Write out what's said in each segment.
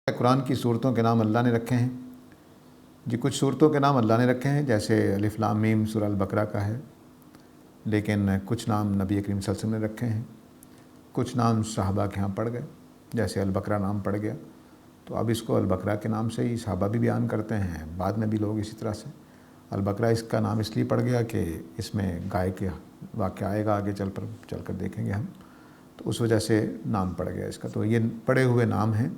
قرآن کی صورتوں کے نام اللہ نے رکھے ہیں جی، کچھ صورتوں کے نام اللہ نے رکھے ہیں، جیسے الف لام میم سورہ البقرہ کا ہے، لیکن کچھ نام نبی کریم صلی اللہ علیہ وسلم نے رکھے ہیں، کچھ نام صحابہ کے ہاں پڑ گئے، جیسے البقرہ نام پڑ گیا تو اب اس کو البقرہ کے نام سے ہی صحابہ بھی بیان کرتے ہیں، بعد میں بھی لوگ اسی طرح سے۔ البقرہ اس کا نام اس لیے پڑ گیا کہ اس میں گائے کے واقعہ آئے گا، آگے چل کر دیکھیں گے ہم، تو اس وجہ سے نام پڑ گیا اس کا۔ تو یہ پڑے ہوئے نام ہیں،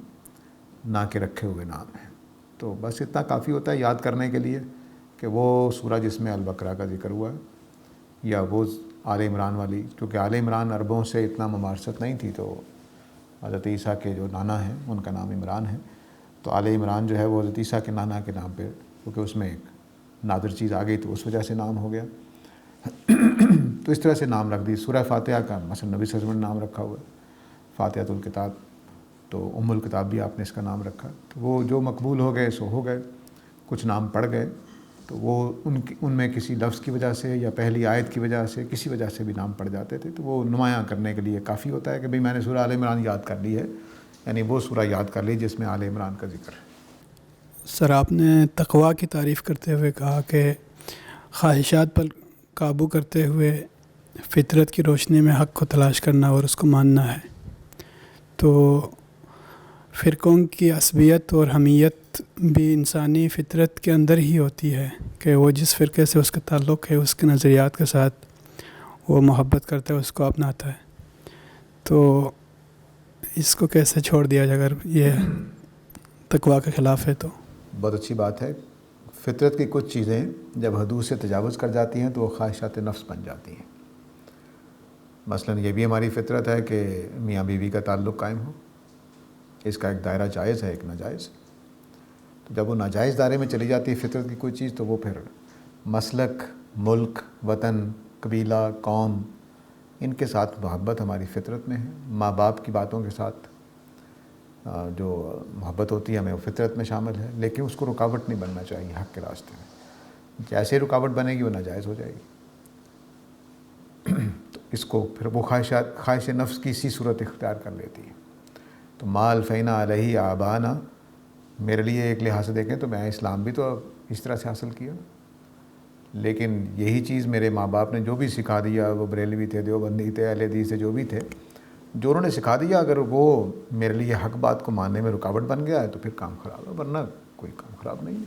نہ کہ رکھے ہوئے نام ہیں۔ تو بس اتنا کافی ہوتا ہے یاد کرنے کے لیے کہ وہ سورہ جس میں البقرہ کا ذکر ہوا ہے، یا وہ آل عمران والی، کیونکہ آل عمران عربوں سے اتنا ممارست نہیں تھی، تو حضرت عیسیٰ کے جو نانا ہیں ان کا نام عمران ہے، تو آل عمران جو ہے وہ حضرت عیسیٰ کے نانا کے نام پہ، کیونکہ اس میں ایک نادر چیز آ گئی تو اس وجہ سے نام ہو گیا۔ تو اس طرح سے نام رکھ دی۔ سورہ فاتحہ کا مثلا نبی صلی اللہ علیہ وسلم نے نام رکھا ہوا ہے، فاتحۃ الکتاب، تو ام الکتاب بھی آپ نے اس کا نام رکھا۔ تو وہ جو مقبول ہو گئے سو ہو گئے، کچھ نام پڑ گئے تو وہ ان میں کسی لفظ کی وجہ سے یا پہلی آیت کی وجہ سے کسی وجہ سے بھی نام پڑ جاتے تھے، تو وہ نمایاں کرنے کے لیے کافی ہوتا ہے کہ بھئی میں نے سورہ آل عمران یاد کر لی ہے، یعنی وہ سورہ یاد کر لی جس میں آل عمران کا ذکر ہے۔ سر، آپ نے تقویٰ کی تعریف کرتے ہوئے کہا کہ خواہشات پر قابو کرتے ہوئے فطرت کی روشنی میں حق کو تلاش کرنا اور اس کو ماننا ہے، تو فرقوں کی عصبیت اور حمیت بھی انسانی فطرت کے اندر ہی ہوتی ہے کہ وہ جس فرقے سے اس کا تعلق ہے، اس کے نظریات کے ساتھ وہ محبت کرتا ہے، اس کو اپناتا ہے۔ تو اس کو کیسے چھوڑ دیا جائے اگر یہ تقویٰ کے خلاف ہے تو؟ بہت اچھی بات ہے۔ فطرت کی کچھ چیزیں جب حدود سے تجاوز کر جاتی ہیں تو وہ خواہشات نفس بن جاتی ہیں۔ مثلا یہ بھی ہماری فطرت ہے کہ میاں بیوی کا تعلق قائم ہو، اس کا ایک دائرہ جائز ہے، ایک ناجائز۔ تو جب وہ ناجائز دائرے میں چلی جاتی ہے فطرت کی کوئی چیز، تو وہ پھر مسلک، ملک، وطن، قبیلہ، قوم، ان کے ساتھ محبت ہماری فطرت میں ہے۔ ماں باپ کی باتوں کے ساتھ جو محبت ہوتی ہے ہمیں وہ فطرت میں شامل ہے، لیکن اس کو رکاوٹ نہیں بننا چاہیے حق کے راستے میں۔ جیسے رکاوٹ بنے گی وہ ناجائز ہو جائے گی۔ تو اس کو پھر وہ خواہش نفس کی سی صورت اختیار کر لیتی ہے۔ تو ما الفینا علیہ آبانا، میرے لیے ایک لحاظ سے دیکھیں تو میں اسلام بھی تو اس طرح سے حاصل کیا، لیکن یہی چیز میرے ماں باپ نے جو بھی سکھا دیا، وہ بریلوی تھے، دیوبندی تھے، اہل حدیث تھے، جو بھی تھے، جو انہوں نے سکھا دیا، اگر وہ میرے لیے حق بات کو ماننے میں رکاوٹ بن گیا ہے تو پھر کام خراب ہے، ورنہ کوئی کام خراب نہیں ہے۔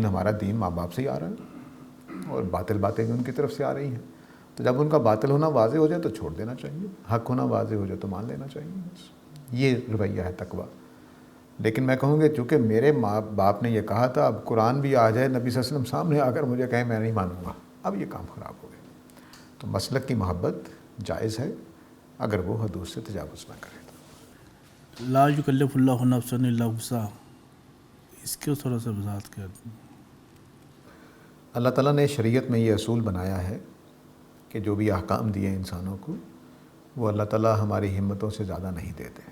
ہمارا دین ماں باپ سے ہی آ رہا ہے، اور باطل باتیں بھی ان کی طرف سے آ رہی ہیں، تو جب ان کا باطل ہونا واضح ہو جائے تو چھوڑ دینا چاہیے، حق ہونا واضح ہو جائے تو مان لینا چاہیے۔ یہ رویہ ہے تقویٰ۔ لیکن میں کہوں گا چونکہ میرے ماں باپ نے یہ کہا تھا، اب قرآن بھی آ جائے، نبی صلی اللہ علیہ وسلم سامنے آ کر مجھے کہیں میں نہیں مانوں گا، اب یہ کام خراب ہو گیا۔ تو مسلک کی محبت جائز ہے اگر وہ حدود سے تجاوز نہ کرے تو۔ لا یکلف اللہ نفسا الا وسعہا، اس کے تھوڑا سا وضاحت کر دیں۔ اللہ تعالیٰ نے شریعت میں یہ اصول بنایا ہے کہ جو بھی احکام دیے انسانوں کو، وہ اللہ تعالیٰ ہماری ہمتوں سے زیادہ نہیں دیتے۔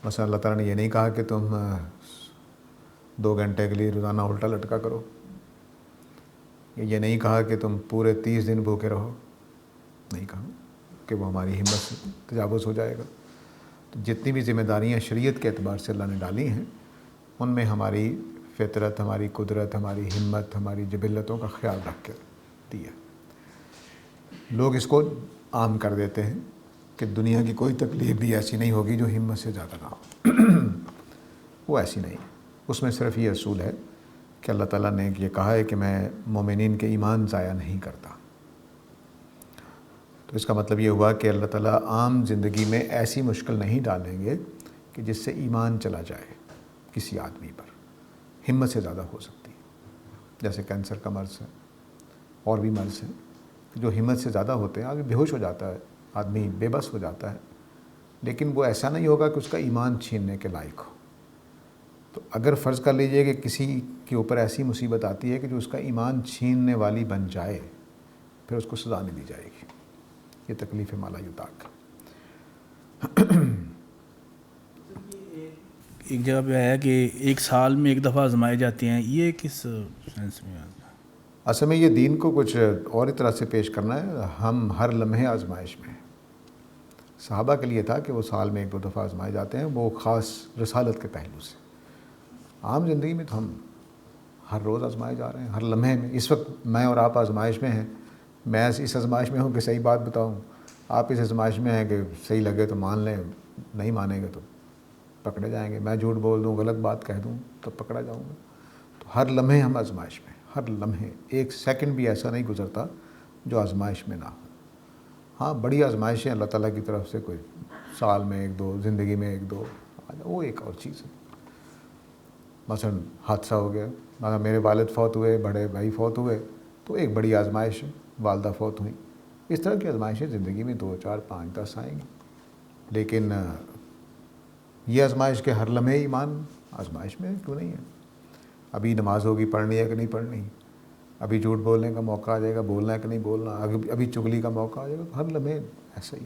مثلا اللہ تعالیٰ نے یہ نہیں کہا کہ تم 2 گھنٹے کے لیے روزانہ الٹا لٹکا کرو، یہ نہیں کہا کہ تم پورے 30 دن بھوکے رہو، نہیں کہا کہ وہ ہماری ہمت سے تجاوز ہو جائے گا۔ تو جتنی بھی ذمہ داریاں شریعت کے اعتبار سے اللہ نے ڈالی ہیں، ان میں ہماری فطرت، ہماری قدرت، ہماری ہمت، ہماری جبلتوں کا خیال رکھ کے دیا۔ لوگ اس کو عام کر دیتے ہیں کہ دنیا کی کوئی تکلیف بھی ایسی نہیں ہوگی جو ہمت سے زیادہ نہ ہو۔ وہ ایسی نہیں، اس میں صرف یہ اصول ہے کہ اللہ تعالیٰ نے یہ کہا ہے کہ میں مومنین کے ایمان ضائع نہیں کرتا۔ تو اس کا مطلب یہ ہوا کہ اللہ تعالیٰ عام زندگی میں ایسی مشکل نہیں ڈالیں گے کہ جس سے ایمان چلا جائے کسی آدمی پر، ہمت سے زیادہ ہو سکتی ہے، جیسے کینسر کا مرض ہے، اور بھی مرض ہیں جو ہمت سے زیادہ ہوتے ہیں، آدمی بے ہوش ہو جاتا ہے، آدمی بے بس ہو جاتا ہے، لیکن وہ ایسا نہیں ہوگا کہ اس کا ایمان چھیننے کے لائق ہو۔ تو اگر فرض کر لیجئے کہ کسی کے اوپر ایسی مصیبت آتی ہے کہ جو اس کا ایمان چھیننے والی بن جائے، پھر اس کو سزا نہیں دی جائے گی۔ یہ تکلیف مالا یطاق۔ ایک جگہ پہ آیا کہ 1 سال میں 1 دفعہ آزمائے جاتے ہیں، یہ کس سینس میں آتا ہے؟ اصل میں یہ دین کو کچھ اور ہی طرح سے پیش کرنا ہے۔ ہم ہر لمحے آزمائش میں ہیں، صحابہ کے لیے تھا کہ وہ سال میں 1-2 دفعہ آزمائے جاتے ہیں، وہ خاص رسالت کے پہلو سے۔ عام زندگی میں تو ہم ہر روز آزمائے جا رہے ہیں، ہر لمحے میں۔ اس وقت میں اور آپ آزمائش میں ہیں، میں اس آزمائش میں ہوں کہ صحیح بات بتاؤں، آپ اس آزمائش میں ہیں کہ صحیح لگے تو مان لیں، نہیں مانیں گے تو پکڑے جائیں گے۔ میں جھوٹ بول دوں، غلط بات کہہ دوں تو پکڑا جاؤں گا۔ تو ہر لمحے ہم آزمائش میں، ہر لمحے، ایک سیکنڈ بھی ایسا نہیں گزرتا جو آزمائش میں نہ ہو۔ ہاں بڑی آزمائشیں اللہ تعالیٰ کی طرف سے کوئی سال میں 1-2، زندگی میں 1-2، وہ ایک اور چیز ہے۔ مثلا حادثہ ہو گیا، مثلا میرے والد فوت ہوئے، بڑے بھائی فوت ہوئے، تو ایک بڑی آزمائش ہے، والدہ فوت ہوئیں۔ اس طرح کی آزمائشیں زندگی میں 2، 4، 5، 10 آئیں گی، لیکن یہ آزمائش کے ہر لمحے ایمان آزمائش میں کیوں نہیں ہے؟ ابھی نماز ہوگی، پڑھنی ہے کہ نہیں پڑھنی، ابھی جھوٹ بولنے کا موقع آ جائے گا، بولنا ہے کہ نہیں بولنا، ابھی چغلی کا موقع آ جائے گا، ہر لمحے ایسا ہی۔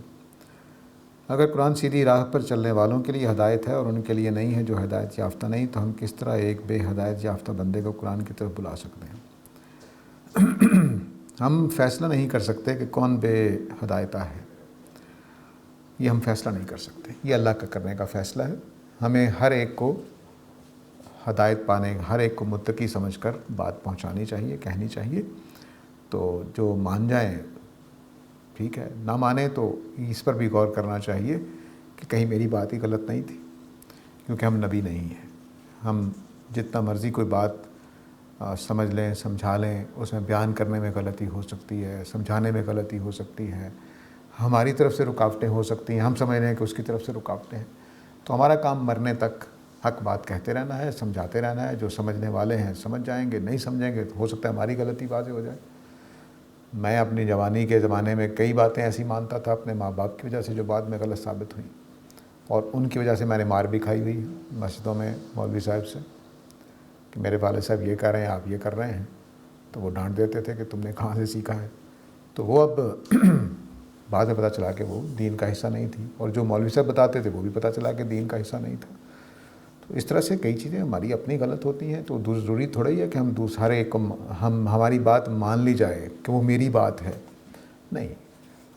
اگر قرآن سیدھی راہ پر چلنے والوں کے لیے ہدایت ہے اور ان کے لیے نہیں ہے جو ہدایت یافتہ نہیں، تو ہم کس طرح ایک بے ہدایت یافتہ بندے کو قرآن کی طرف بلا سکتے ہیں؟ ہم فیصلہ نہیں کر سکتے کہ کون بے ہدایتہ ہے، یہ ہم فیصلہ نہیں کر سکتے، یہ اللہ کا کرنے کا فیصلہ ہے۔ ہمیں ہر ایک کو ہدایت پانے، ہر ایک کو متقی سمجھ کر بات پہنچانی چاہیے، کہنی چاہیے۔ تو جو مان جائیں ٹھیک ہے، نہ مانے تو اس پر بھی غور کرنا چاہیے کہ کہیں میری بات ہی غلط نہیں تھی، کیونکہ ہم نبی نہیں ہیں۔ ہم جتنا مرضی کوئی بات سمجھ لیں، سمجھا لیں، اس میں بیان کرنے میں غلطی ہو سکتی ہے، سمجھانے میں غلطی ہو سکتی ہے، ہماری طرف سے رکاوٹیں ہو سکتی ہیں، ہم سمجھ رہے ہیں کہ اس کی طرف سے رکاوٹیں ہیں۔ تو ہمارا کام مرنے تک حق بات کہتے رہنا ہے، سمجھاتے رہنا ہے۔ جو سمجھنے والے ہیں سمجھ جائیں گے، نہیں سمجھیں گے تو ہو سکتا ہے ہماری غلطی واضح ہو جائے۔ میں اپنی جوانی کے زمانے میں کئی باتیں ایسی مانتا تھا اپنے ماں باپ کی وجہ سے جو بعد میں غلط ثابت ہوئیں، اور ان کی وجہ سے میں نے مار بھی کھائی ہوئی مسجدوں میں مولوی صاحب سے کہ میرے والد صاحب یہ کر رہے ہیں، آپ یہ کر رہے ہیں، تو وہ ڈانٹ دیتے تھے کہ تم نے کہاں سے سیکھا ہے۔ تو وہ اب بعد میں پتہ چلا کہ وہ دین کا حصہ نہیں تھی، اور جو مولوی صاحب بتاتے تھے وہ بھی پتہ چلا کہ دین کا حصہ نہیں تھا۔ تو اس طرح سے کئی چیزیں ہماری اپنی غلط ہوتی ہیں، تو ضروری تھوڑا ہی ہے کہ ہم ہر ایک کو ہماری بات مان لی جائے کہ وہ میری بات ہے، نہیں۔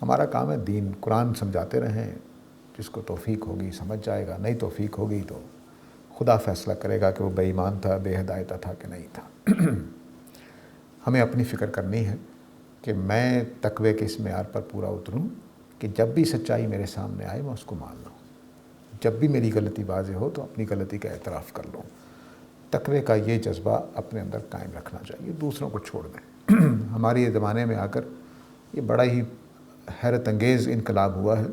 ہمارا کام ہے دین، قرآن سمجھاتے رہیں، جس کو توفیق ہوگی سمجھ جائے گا، نہیں توفیق ہوگی تو خدا فیصلہ کرے گا کہ وہ بے ایمان تھا، بے ہدایتہ تھا کہ نہیں تھا۔ ہمیں اپنی فکر کرنی ہے کہ میں تقوی کے اس معیار پر پورا اتروں کہ جب بھی سچائی میرے سامنے آئے میں اس کو مان لوں، جب بھی میری غلطی واضح ہو تو اپنی غلطی کا اعتراف کر لوں۔ تقوی کا یہ جذبہ اپنے اندر قائم رکھنا چاہیے، دوسروں کو چھوڑ دیں۔ ہمارے یہ زمانے میں آ کر یہ بڑا ہی حیرت انگیز انقلاب ہوا ہے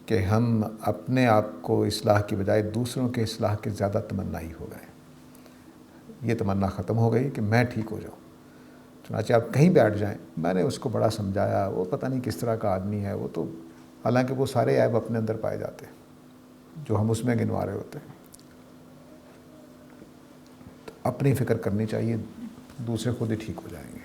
کہ ہم اپنے آپ کو اصلاح کی بجائے دوسروں کے اصلاح کے زیادہ تمنائی ہو گئے۔ یہ تمنا ختم ہو گئی کہ میں ٹھیک ہو جاؤں۔ چنانچہ آپ کہیں بیٹھ جائیں، میں نے اس کو بڑا سمجھایا، وہ پتہ نہیں کس طرح کا آدمی ہے، وہ تو حالانکہ وہ سارے عیب اپنے اندر پائے جاتے ہیں جو ہم اس میں گنوا رہے ہوتے ہیں۔ تو اپنی فکر کرنی چاہیے، دوسرے خود ہی ٹھیک ہو جائیں گے۔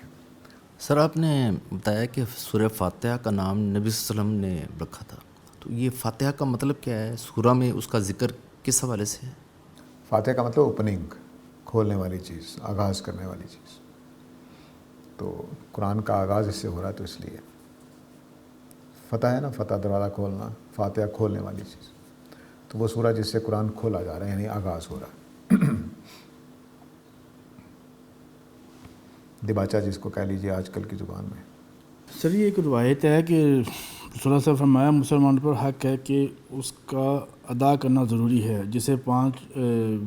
سر آپ نے بتایا کہ سورہ فاتحہ کا نام نبی صلی اللہ علیہ وسلم نے رکھا تھا، تو یہ فاتحہ کا مطلب کیا ہے؟ سورہ میں اس کا ذکر کس حوالے سے ہے؟ فاتحہ کا مطلب اوپننگ، کھولنے والی چیز، آغاز کرنے والی چیز۔ تو قرآن کا آغاز اس سے ہو رہا ہے، تو اس لیے فتح ہے نا، فتح دروازہ کھولنا، فاتحہ کھولنے والی چیز۔ تو وہ سورہ جس سے قرآن کھولا جا رہا ہے، یعنی آغاز ہو رہا ہے۔ دباچہ جس کو کہہ لیجیے آج کل کی زبان میں۔ سر یہ ایک روایت ہے کہ رسول اللہ سے فرمایا مسلمان پر حق ہے کہ اس کا ادا کرنا ضروری ہے، جسے 5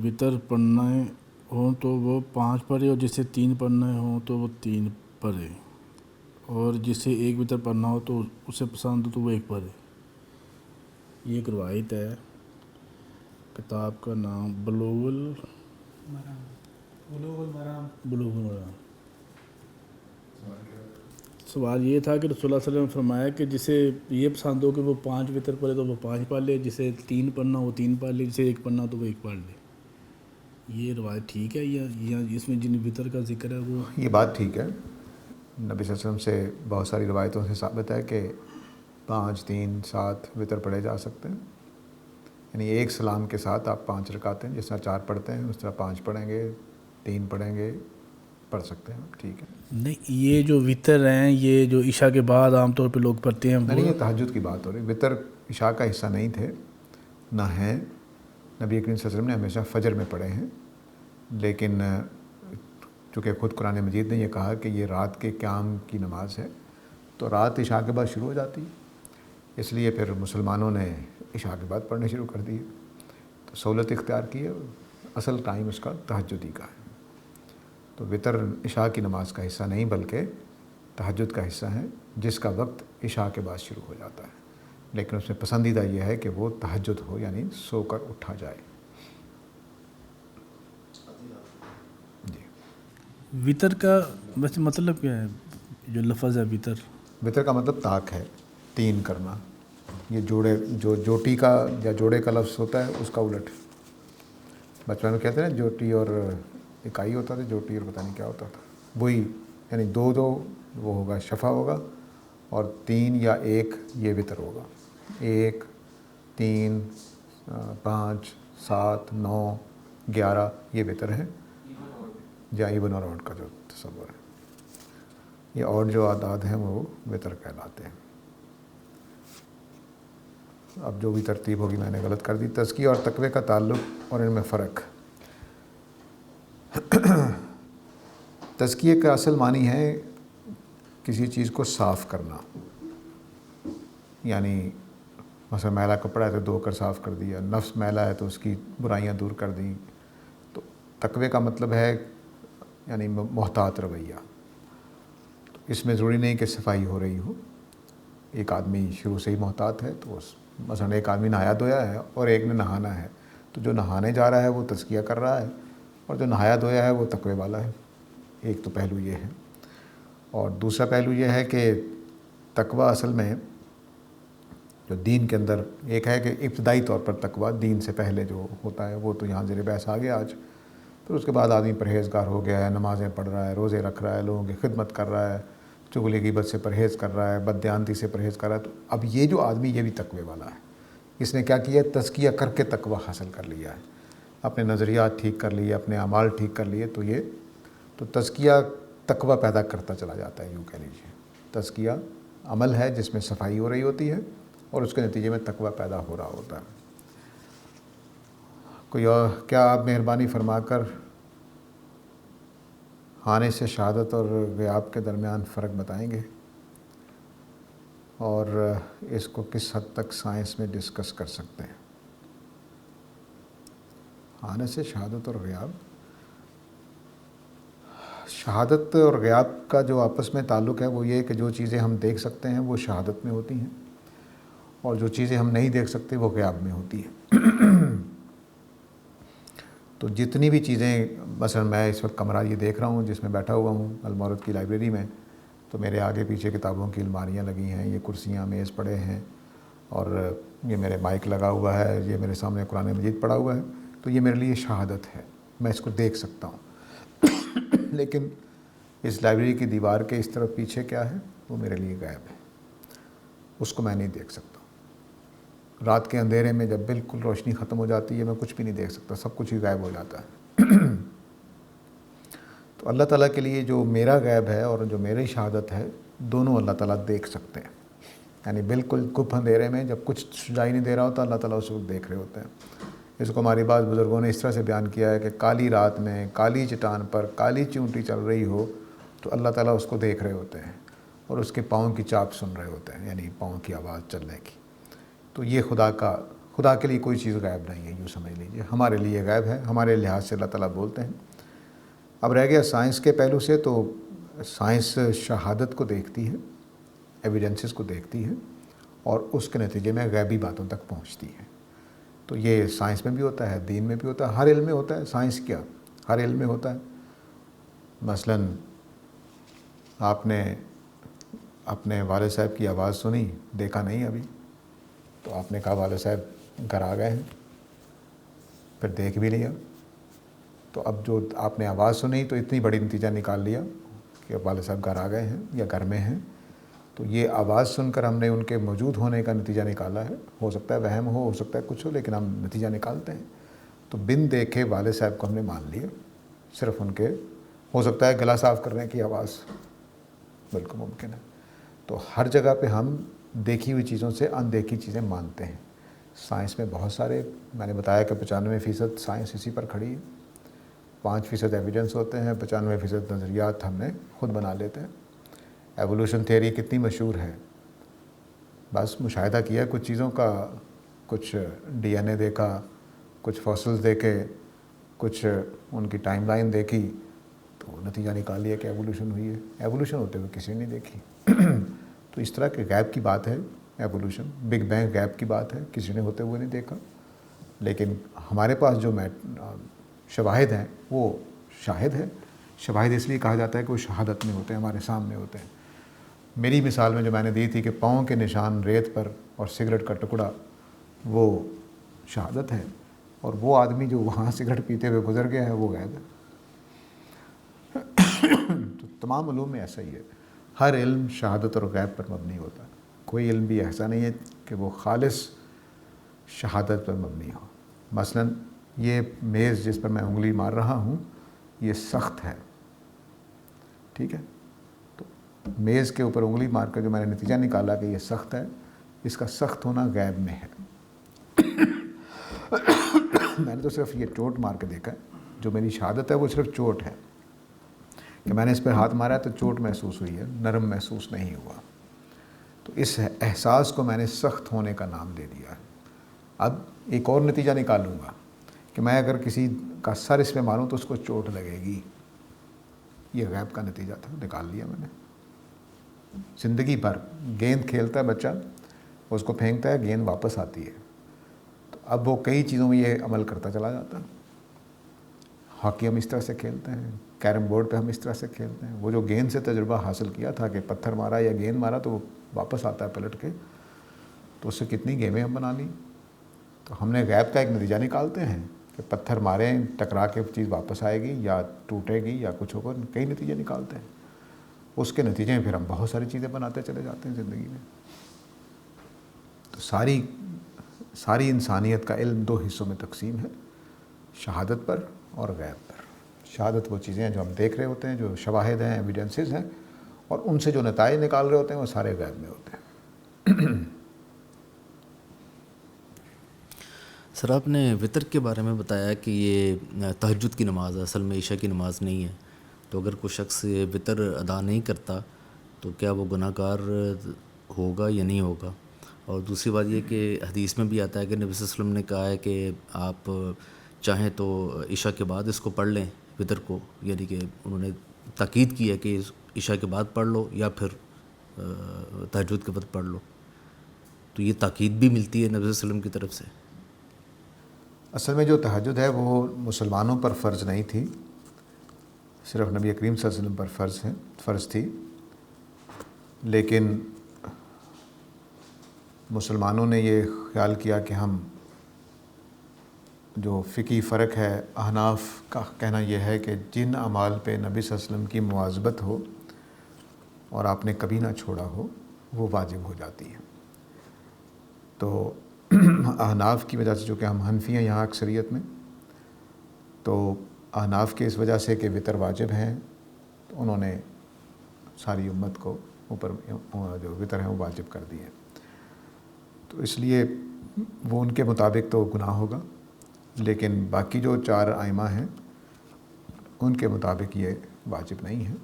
وتر پڑھنے ہوں تو وہ 5 پڑھے، اور جسے 3 پڑھنے ہوں تو وہ 3 پڑھے، اور جسے 1 وتر پڑھنا ہو تو اسے پسند ہو تو وہ 1 پڑھے۔ یہ ایک روایت ہے، کتاب کا نام بلوغ المرام۔ سوال یہ تھا کہ رسول اللہ صلی اللہ علیہ وسلم نے فرمایا کہ جسے یہ پسند ہو کہ وہ 5 وتر پڑھے تو وہ 5 پڑھ لے، جسے 3 پڑھنا ہو 3 پڑھ لے، جسے 1 پڑھنا ہو تو وہ 1 پڑھ لے۔ یہ روایت ٹھیک ہے یا اس میں جن وتر کا ذکر ہے وہ؟ یہ بات ٹھیک ہے، نبی صلی اللہ علیہ وسلم سے بہت ساری روایتوں سے ثابت ہے کہ 5، 3، 7 وتر پڑھے جا سکتے ہیں، یعنی ایک سلام کے ساتھ آپ 5 رکعتیں جس طرح 4 پڑھتے ہیں اس طرح 5 پڑھیں گے، 3 پڑھیں گے، پڑھ سکتے ہیں، ٹھیک ہے۔ نہیں، یہ جو وتر ہیں یہ جو عشاء کے بعد عام طور پہ لوگ پڑھتے ہیں نہیں، یہ تہجد کی بات ہو رہی ہے۔ وتر عشاء کا حصہ نہیں تھے، نہ ہیں، نبی کریم صلی اللہ علیہ وسلم نے ہمیشہ فجر میں پڑھے ہیں، لیکن چونکہ خود قرآن مجید نے یہ کہا کہ یہ رات کے قیام کی نماز ہے، تو رات عشاء کے بعد شروع ہو جاتی ہے، اس لیے پھر مسلمانوں نے عشاء کے بعد پڑھنے شروع کر دیے، تو سہولت اختیار کی ہے، اصل ٹائم اس کا تہجدی کا ہے۔ تو وطر عشاء کی نماز کا حصہ نہیں بلکہ تہجد کا حصہ ہے، جس کا وقت عشاء کے بعد شروع ہو جاتا ہے، لیکن اس میں پسندیدہ یہ ہے کہ وہ تہجد ہو، یعنی سو کر اٹھا جائے۔ جی، وطر کا ویسے مطلب کیا ہے؟ جو لفظ ہے وطر، وطر کا مطلب طاق ہے، تین کرنا، یہ جوڑے جو جوٹی کا یا جوڑے کا لفظ ہوتا ہے اس کا الٹ، بچپن میں کہتے ہیں نا جوٹی اور اکائی ہوتا تھا، جوٹی اور پتہ نہیں کیا ہوتا تھا، وہی، یعنی دو دو وہ ہوگا شفا ہوگا، اور تین یا ایک یہ وطر ہوگا، 1 3 5 7 9 11 یہ وطر ہے، یا ایون اور آڈ کا جو تصور ہے، یہ اور جو اعداد ہیں وہ وطر کہلاتے ہیں۔ اب جو بھی ترتیب ہوگی میں نے غلط کر دی۔ تزکیہ اور تقوی کا تعلق اور ان میں فرق۔ تزکیے کا اصل معنی ہے کسی چیز کو صاف کرنا، یعنی مثلا میلا کپڑا ہے تو دھو کر صاف کر دیا، نفس میلا ہے تو اس کی برائیاں دور کر دیں۔ تو تقوی کا مطلب ہے یعنی محتاط رویہ، تو اس میں ضروری نہیں کہ صفائی ہو رہی ہو، ایک آدمی شروع سے ہی محتاط ہے تو مثلا ایک آدمی نہایا دھویا ہے اور ایک نے نہانا ہے، تو جو نہانے جا رہا ہے وہ تزکیہ کر رہا ہے، اور جو نہایا دھویا ہے وہ تقوی والا ہے۔ ایک تو پہلو یہ ہے، اور دوسرا پہلو یہ ہے کہ تقوی اصل میں جو دین کے اندر ایک ہے کہ ابتدائی طور پر تقوی دین سے پہلے جو ہوتا ہے وہ تو یہاں زیر بحث آ گیا آج، پھر اس کے بعد آدمی پرہیزگار ہو گیا ہے، نمازیں پڑھ رہا ہے، روزے رکھ رہا ہے، لوگوں کی خدمت کر رہا ہے، چغلی غیبت سے پرہیز کر رہا ہے، بددیانتی سے پرہیز کر رہا ہے، تو اب یہ جو آدمی یہ بھی تقوی والا ہے، اس نے کیا کیا ہے؟ تزکیہ کر کے تقوی حاصل کر لیا ہے، اپنے نظریات ٹھیک کر لیے، اپنے اعمال ٹھیک کر لیے، تو یہ تو تزکیہ تقوی پیدا کرتا چلا جاتا ہے، یوں کہہ لیجیے۔ تزکیہ عمل ہے جس میں صفائی ہو رہی ہوتی ہے اور اس کے نتیجے میں تقوی پیدا ہو رہا ہوتا ہے۔ کوئی اور کیا آپ مہربانی فرما کر حانے سے شہادت اور غیاب کے درمیان فرق بتائیں گے، اور اس کو کس حد تک سائنس میں ڈسکس کر سکتے ہیں؟ حانے سے شہادت اور غیاب، شہادت اور غیاب کا جو آپس میں تعلق ہے وہ یہ ہے کہ جو چیزیں ہم دیکھ سکتے ہیں وہ شہادت میں ہوتی ہیں، اور جو چیزیں ہم نہیں دیکھ سکتے وہ غیاب میں ہوتی ہیں۔ تو جتنی بھی چیزیں، مثلا میں اس وقت کمرہ یہ دیکھ رہا ہوں جس میں بیٹھا ہوا ہوں المعرض کی لائبریری میں، تو میرے آگے پیچھے کتابوں کی الماریاں لگی ہیں، یہ کرسیاں میز پڑے ہیں، اور یہ میرے مائک لگا ہوا ہے، یہ میرے سامنے قرآن مجید پڑا ہوا ہے، تو یہ میرے لیے شہادت ہے، میں اس کو دیکھ سکتا ہوں۔ لیکن اس لائبریری کی دیوار کے اس طرف پیچھے کیا ہے وہ میرے لیے غائب ہے، اس کو میں نہیں دیکھ سکتا۔ رات کے اندھیرے میں جب بالکل روشنی ختم ہو جاتی ہے میں کچھ بھی نہیں دیکھ سکتا، سب کچھ ہی غائب ہو جاتا ہے۔ تو اللہ تعالیٰ کے لیے جو میرا غیب ہے اور جو میری شہادت ہے، دونوں اللہ تعالیٰ دیکھ سکتے ہیں، یعنی بالکل گپ اندھیرے میں جب کچھ سجائی نہیں دے رہا ہوتا، اللہ تعالیٰ اس وقت دیکھ رہے ہوتے ہیں۔ اس کو ہماری بعض بزرگوں نے اس طرح سے بیان کیا ہے کہ کالی رات میں کالی چٹان پر کالی چونٹی چل رہی ہو تو اللہ تعالیٰ اس کو دیکھ رہے ہوتے ہیں اور اس کے پاؤں کی چاپ سن رہے ہوتے ہیں، یعنی پاؤں کی آواز چلنے کی۔ تو یہ خدا کے لیے کوئی چیز غائب نہیں ہے، یوں سمجھ لیجیے، ہمارے لیے غائب ہے، ہمارے لحاظ سے اللہ تعالیٰ بولتے ہیں۔ اب رہ گیا سائنس کے پہلو سے، تو سائنس شہادت کو دیکھتی ہے، ایویڈنسز کو دیکھتی ہے، اور اس کے نتیجے میں غیبی باتوں تک پہنچتی ہے۔ تو یہ سائنس میں بھی ہوتا ہے، دین میں بھی ہوتا ہے، ہر علم میں ہوتا ہے۔ سائنس کیا، ہر علم میں ہوتا ہے۔ مثلاً آپ نے اپنے والد صاحب کی آواز سنی، دیکھا نہیں ابھی، تو آپ نے کہا والد صاحب گھر آ گئے ہیں، پھر دیکھ بھی لیا، تو اب جو آپ نے آواز سنی تو اتنی بڑی نتیجہ نکال لیا کہ والد صاحب گھر آ گئے ہیں یا گھر میں ہیں، تو یہ آواز سن کر ہم نے ان کے موجود ہونے کا نتیجہ نکالا ہے۔ ہو سکتا ہے وہم ہو سکتا ہے کچھ ہو، لیکن ہم نتیجہ نکالتے ہیں۔ تو بن دیکھے والد صاحب کو ہم نے مان لیا، صرف ان کے، ہو سکتا ہے گلا صاف کرنے کی آواز، بالکل ممکن ہے۔ تو ہر جگہ پہ ہم دیکھی ہوئی چیزوں سے اندیکھی چیزیں مانتے ہیں. سائنس میں بہت سارے، میں نے بتایا کہ 95% سائنس اسی پر کھڑی ہے. 5% ایویڈنس ہوتے ہیں، 95% نظریات ہم نے خود بنا لیتے ہیں. ایوولوشن تھیوری کتنی مشہور ہے، بس مشاہدہ کیا کچھ چیزوں کا، کچھ ڈی این اے دیکھا، کچھ فاسلز دیکھے، کچھ ان کی ٹائم لائن دیکھی، تو نتیجہ نکال لیا کہ ایوولوشن ہوئی ہے. ایوولوشن ہوتے ہوئے کسی نے نہیں دیکھی. تو اس طرح کے غیب کی بات ہے ایوولوشن. بگ بینگ غیب کی بات ہے، کسی نے ہوتے ہوئے نہیں دیکھا. لیکن ہمارے پاس جو شواہد ہیں وہ شاہد ہے. شواہد اس لیے کہا جاتا ہے کہ وہ شہادت میں ہوتے ہیں، ہمارے سامنے ہوتے ہیں. میری مثال میں جو میں نے دی تھی کہ پاؤں کے نشان ریت پر اور سگریٹ کا ٹکڑا، وہ شہادت ہے. اور وہ آدمی جو وہاں سگریٹ پیتے ہوئے گزر گیا ہے وہ غیب ہے. تو تمام علوم میں ایسا ہی ہے، ہر علم شہادت اور غیب پر مبنی ہوتا ہے. کوئی علم بھی ایسا نہیں ہے کہ وہ خالص شہادت پر مبنی ہو. مثلا یہ میز جس پر میں انگلی مار رہا ہوں یہ سخت ہے، ٹھیک ہے. تو میز کے اوپر انگلی مار کر جو میں نے نتیجہ نکالا کہ یہ سخت ہے، اس کا سخت ہونا غیب میں ہے. میں نے تو صرف یہ چوٹ مار کے دیکھا ہے. جو میری شہادت ہے وہ صرف چوٹ ہے کہ میں نے اس پہ ہاتھ مارا ہے تو چوٹ محسوس ہوئی ہے، نرم محسوس نہیں ہوا. تو اس احساس کو میں نے سخت ہونے کا نام دے دیا ہے. اب ایک اور نتیجہ نکالوں گا کہ میں اگر کسی کا سر اس پہ ماروں تو اس کو چوٹ لگے گی. یہ غیب کا نتیجہ تھا، نکال لیا میں نے. زندگی بھر گیند کھیلتا ہے بچہ، اس کو پھینکتا ہے، گیند واپس آتی ہے. تو اب وہ کئی چیزوں میں یہ عمل کرتا چلا جاتا ہے. ہاکی ہم اس طرح سے کھیلتے ہیں، کیرم بورڈ پہ ہم اس طرح سے کھیلتے ہیں. وہ جو گیند سے تجربہ حاصل کیا تھا کہ پتھر مارا یا گیند مارا تو وہ واپس آتا ہے پلٹ کے، تو اس سے کتنی گیمیں ہم بنا لیں. تو ہم نے غیب کا ایک نتیجہ نکالتے ہیں کہ پتھر ماریں، ٹکرا کے چیز واپس آئے گی یا ٹوٹے گی یا کچھ ہوگا. کئی نتیجے نکالتے ہیں، اس کے نتیجے میں پھر ہم بہت ساری چیزیں بناتے چلے جاتے ہیں زندگی میں. تو ساری انسانیت کا علم 2 حصوں میں تقسیم ہے، شہادت پر اور غیب پر. شہادت وہ چیزیں ہیں جو ہم دیکھ رہے ہوتے ہیں، جو شواہد ہیں، ایویڈنسز ہیں، اور ان سے جو نتائج نکال رہے ہوتے ہیں وہ سارے غیب میں ہوتے ہیں. سر آپ نے وطر کے بارے میں بتایا کہ یہ تہجد کی نماز ہے، اصل میں عشاء کی نماز نہیں ہے. تو اگر کوئی شخص وطر ادا نہیں کرتا تو کیا وہ گناہ گار ہوگا یا نہیں ہوگا؟ اور دوسری بات یہ کہ حدیث میں بھی آتا ہے کہ نبی صلی اللہ علیہ وسلم نے کہا ہے کہ آپ چاہیں تو عشاء کے بعد اس کو پڑھ لیں وطر کو، یعنی کہ انہوں نے تاکید کی ہے کہ عشاء کے بعد پڑھ لو یا پھر تہجد کے وقت پڑھ لو. تو یہ تاکید بھی ملتی ہے نبی صلی اللہ علیہ وسلم کی طرف سے. اصل میں جو تہجد ہے وہ مسلمانوں پر فرض نہیں تھی، صرف نبی کریم صلی اللہ علیہ وسلم پر فرض تھی. لیکن مسلمانوں نے یہ خیال کیا کہ ہم، جو فقہی فرق ہے، احناف کا کہنا یہ ہے کہ جن اعمال پہ نبی صلی اللہ علیہ وسلم کی مواظبت ہو اور آپ نے کبھی نہ چھوڑا ہو وہ واجب ہو جاتی ہے. تو احناف کی وجہ سے، جو کہ ہم حنفی ہیں یہاں اکثریت میں، تو احناف کے اس وجہ سے کہ وطر واجب ہیں تو انہوں نے ساری امت کو اوپر جو وطر ہیں وہ واجب کر دیے. تو اس لیے وہ ان کے مطابق تو گناہ ہوگا. لیکن باقی جو 4 ائمہ ہیں ان کے مطابق یہ واجب نہیں ہے.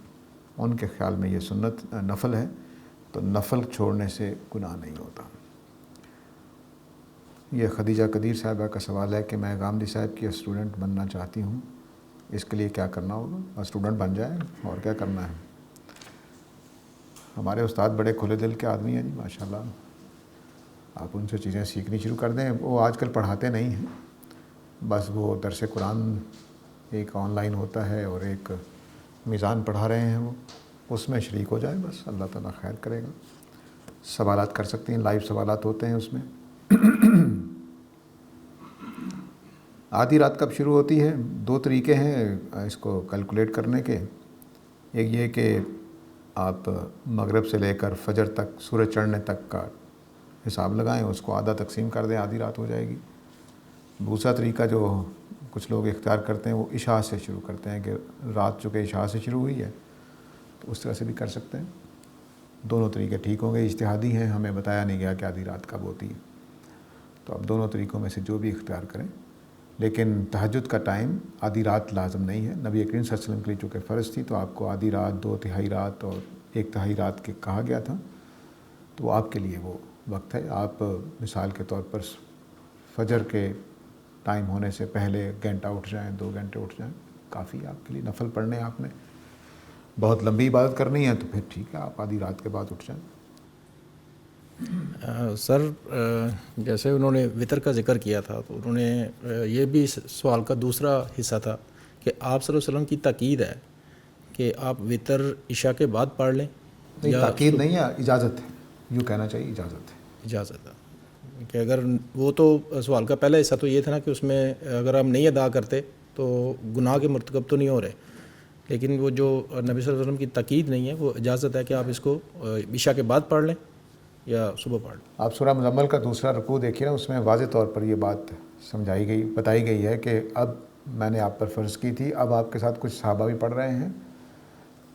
ان کے خیال میں یہ سنت نفل ہے، تو نفل چھوڑنے سے گناہ نہیں ہوتا. یہ خدیجہ قدیر صاحبہ کا سوال ہے کہ میں غامدی صاحب کی اسٹوڈنٹ بننا چاہتی ہوں، اس کے لیے کیا کرنا ہوگا؟ اسٹوڈنٹ بن جائیں، اور کیا کرنا ہے. ہمارے استاد بڑے کھلے دل کے آدمی ہیں جی، ماشاءاللہ. آپ ان سے چیزیں سیکھنی شروع کر دیں. وہ آج کل پڑھاتے نہیں ہیں، بس وہ درس قرآن ایک آن لائن ہوتا ہے اور ایک میزان پڑھا رہے ہیں، وہ اس میں شریک ہو جائیں بس. اللہ تعالیٰ خیر کرے گا. سوالات کر سکتے ہیں، لائیو سوالات ہوتے ہیں اس میں. آدھی رات کب شروع ہوتی ہے؟ 2 طریقے ہیں اس کو کیلکولیٹ کرنے کے. ایک یہ کہ آپ مغرب سے لے کر فجر تک، سورج چڑھنے تک کا حساب لگائیں، اس کو آدھا تقسیم کر دیں، آدھی رات ہو جائے گی. دوسرا طریقہ جو کچھ لوگ اختیار کرتے ہیں وہ عشاء سے شروع کرتے ہیں کہ رات چونکہ عشاء سے شروع ہوئی ہے تو اس طرح سے بھی کر سکتے ہیں. دونوں طریقے ٹھیک ہوں گے، اجتہادی ہیں، ہمیں بتایا نہیں گیا کہ آدھی رات کب ہوتی ہے، تو آپ دونوں طریقوں میں سے جو بھی اختیار کریں، لیکن تہجد کا ٹائم آدھی رات لازم نہیں ہے۔ نبی کریم صلی اللہ علیہ وسلم کے لیے چونکہ فرض تھی تو آپ کو آدھی رات، 2/3 رات اور 1/3 رات کے کہا گیا تھا، تو آپ کے لیے وہ وقت ہے۔ آپ مثال کے طور پر فجر کے ٹائم ہونے سے پہلے گھنٹہ اٹھ جائیں، 2 گھنٹے اٹھ جائیں، کافی آپ کے لیے۔ نفل پڑھنے آپ نے بہت لمبی عبادت کرنی ہے تو پھر ٹھیک ہے، آپ آدھی رات کے بعد اٹھ جائیں۔ سر جیسے انہوں نے وطر کا ذکر کیا تھا تو انہوں نے یہ بھی سوال کا دوسرا حصہ تھا کہ آپ صلی اللہ علیہ وسلم کی تاکید ہے کہ آپ وطر عشاء کے بعد پڑھ لیں، نہیں، تاکید نہیں ہے، اجازت ہے، یوں کہنا چاہیے، اجازت ہے۔ اجازت ہے کہ اگر وہ تو سوال کا پہلا حصہ تو یہ تھا نا کہ اس میں اگر ہم نہیں ادا کرتے تو گناہ کے مرتکب تو نہیں ہو رہے، لیکن وہ جو نبی صلی اللہ علیہ وسلم کی تاکید نہیں ہے، وہ اجازت ہے کہ آپ اس کو عشاء کے بعد پڑھ لیں یا صبح پڑھ لیں۔ آپ سورہ مزمل کا دوسرا رکوع دیکھیے نا، اس میں واضح طور پر یہ بات سمجھائی گئی، بتائی گئی ہے کہ اب میں نے آپ پر فرض کی تھی، اب آپ کے ساتھ کچھ صحابہ بھی پڑھ رہے ہیں،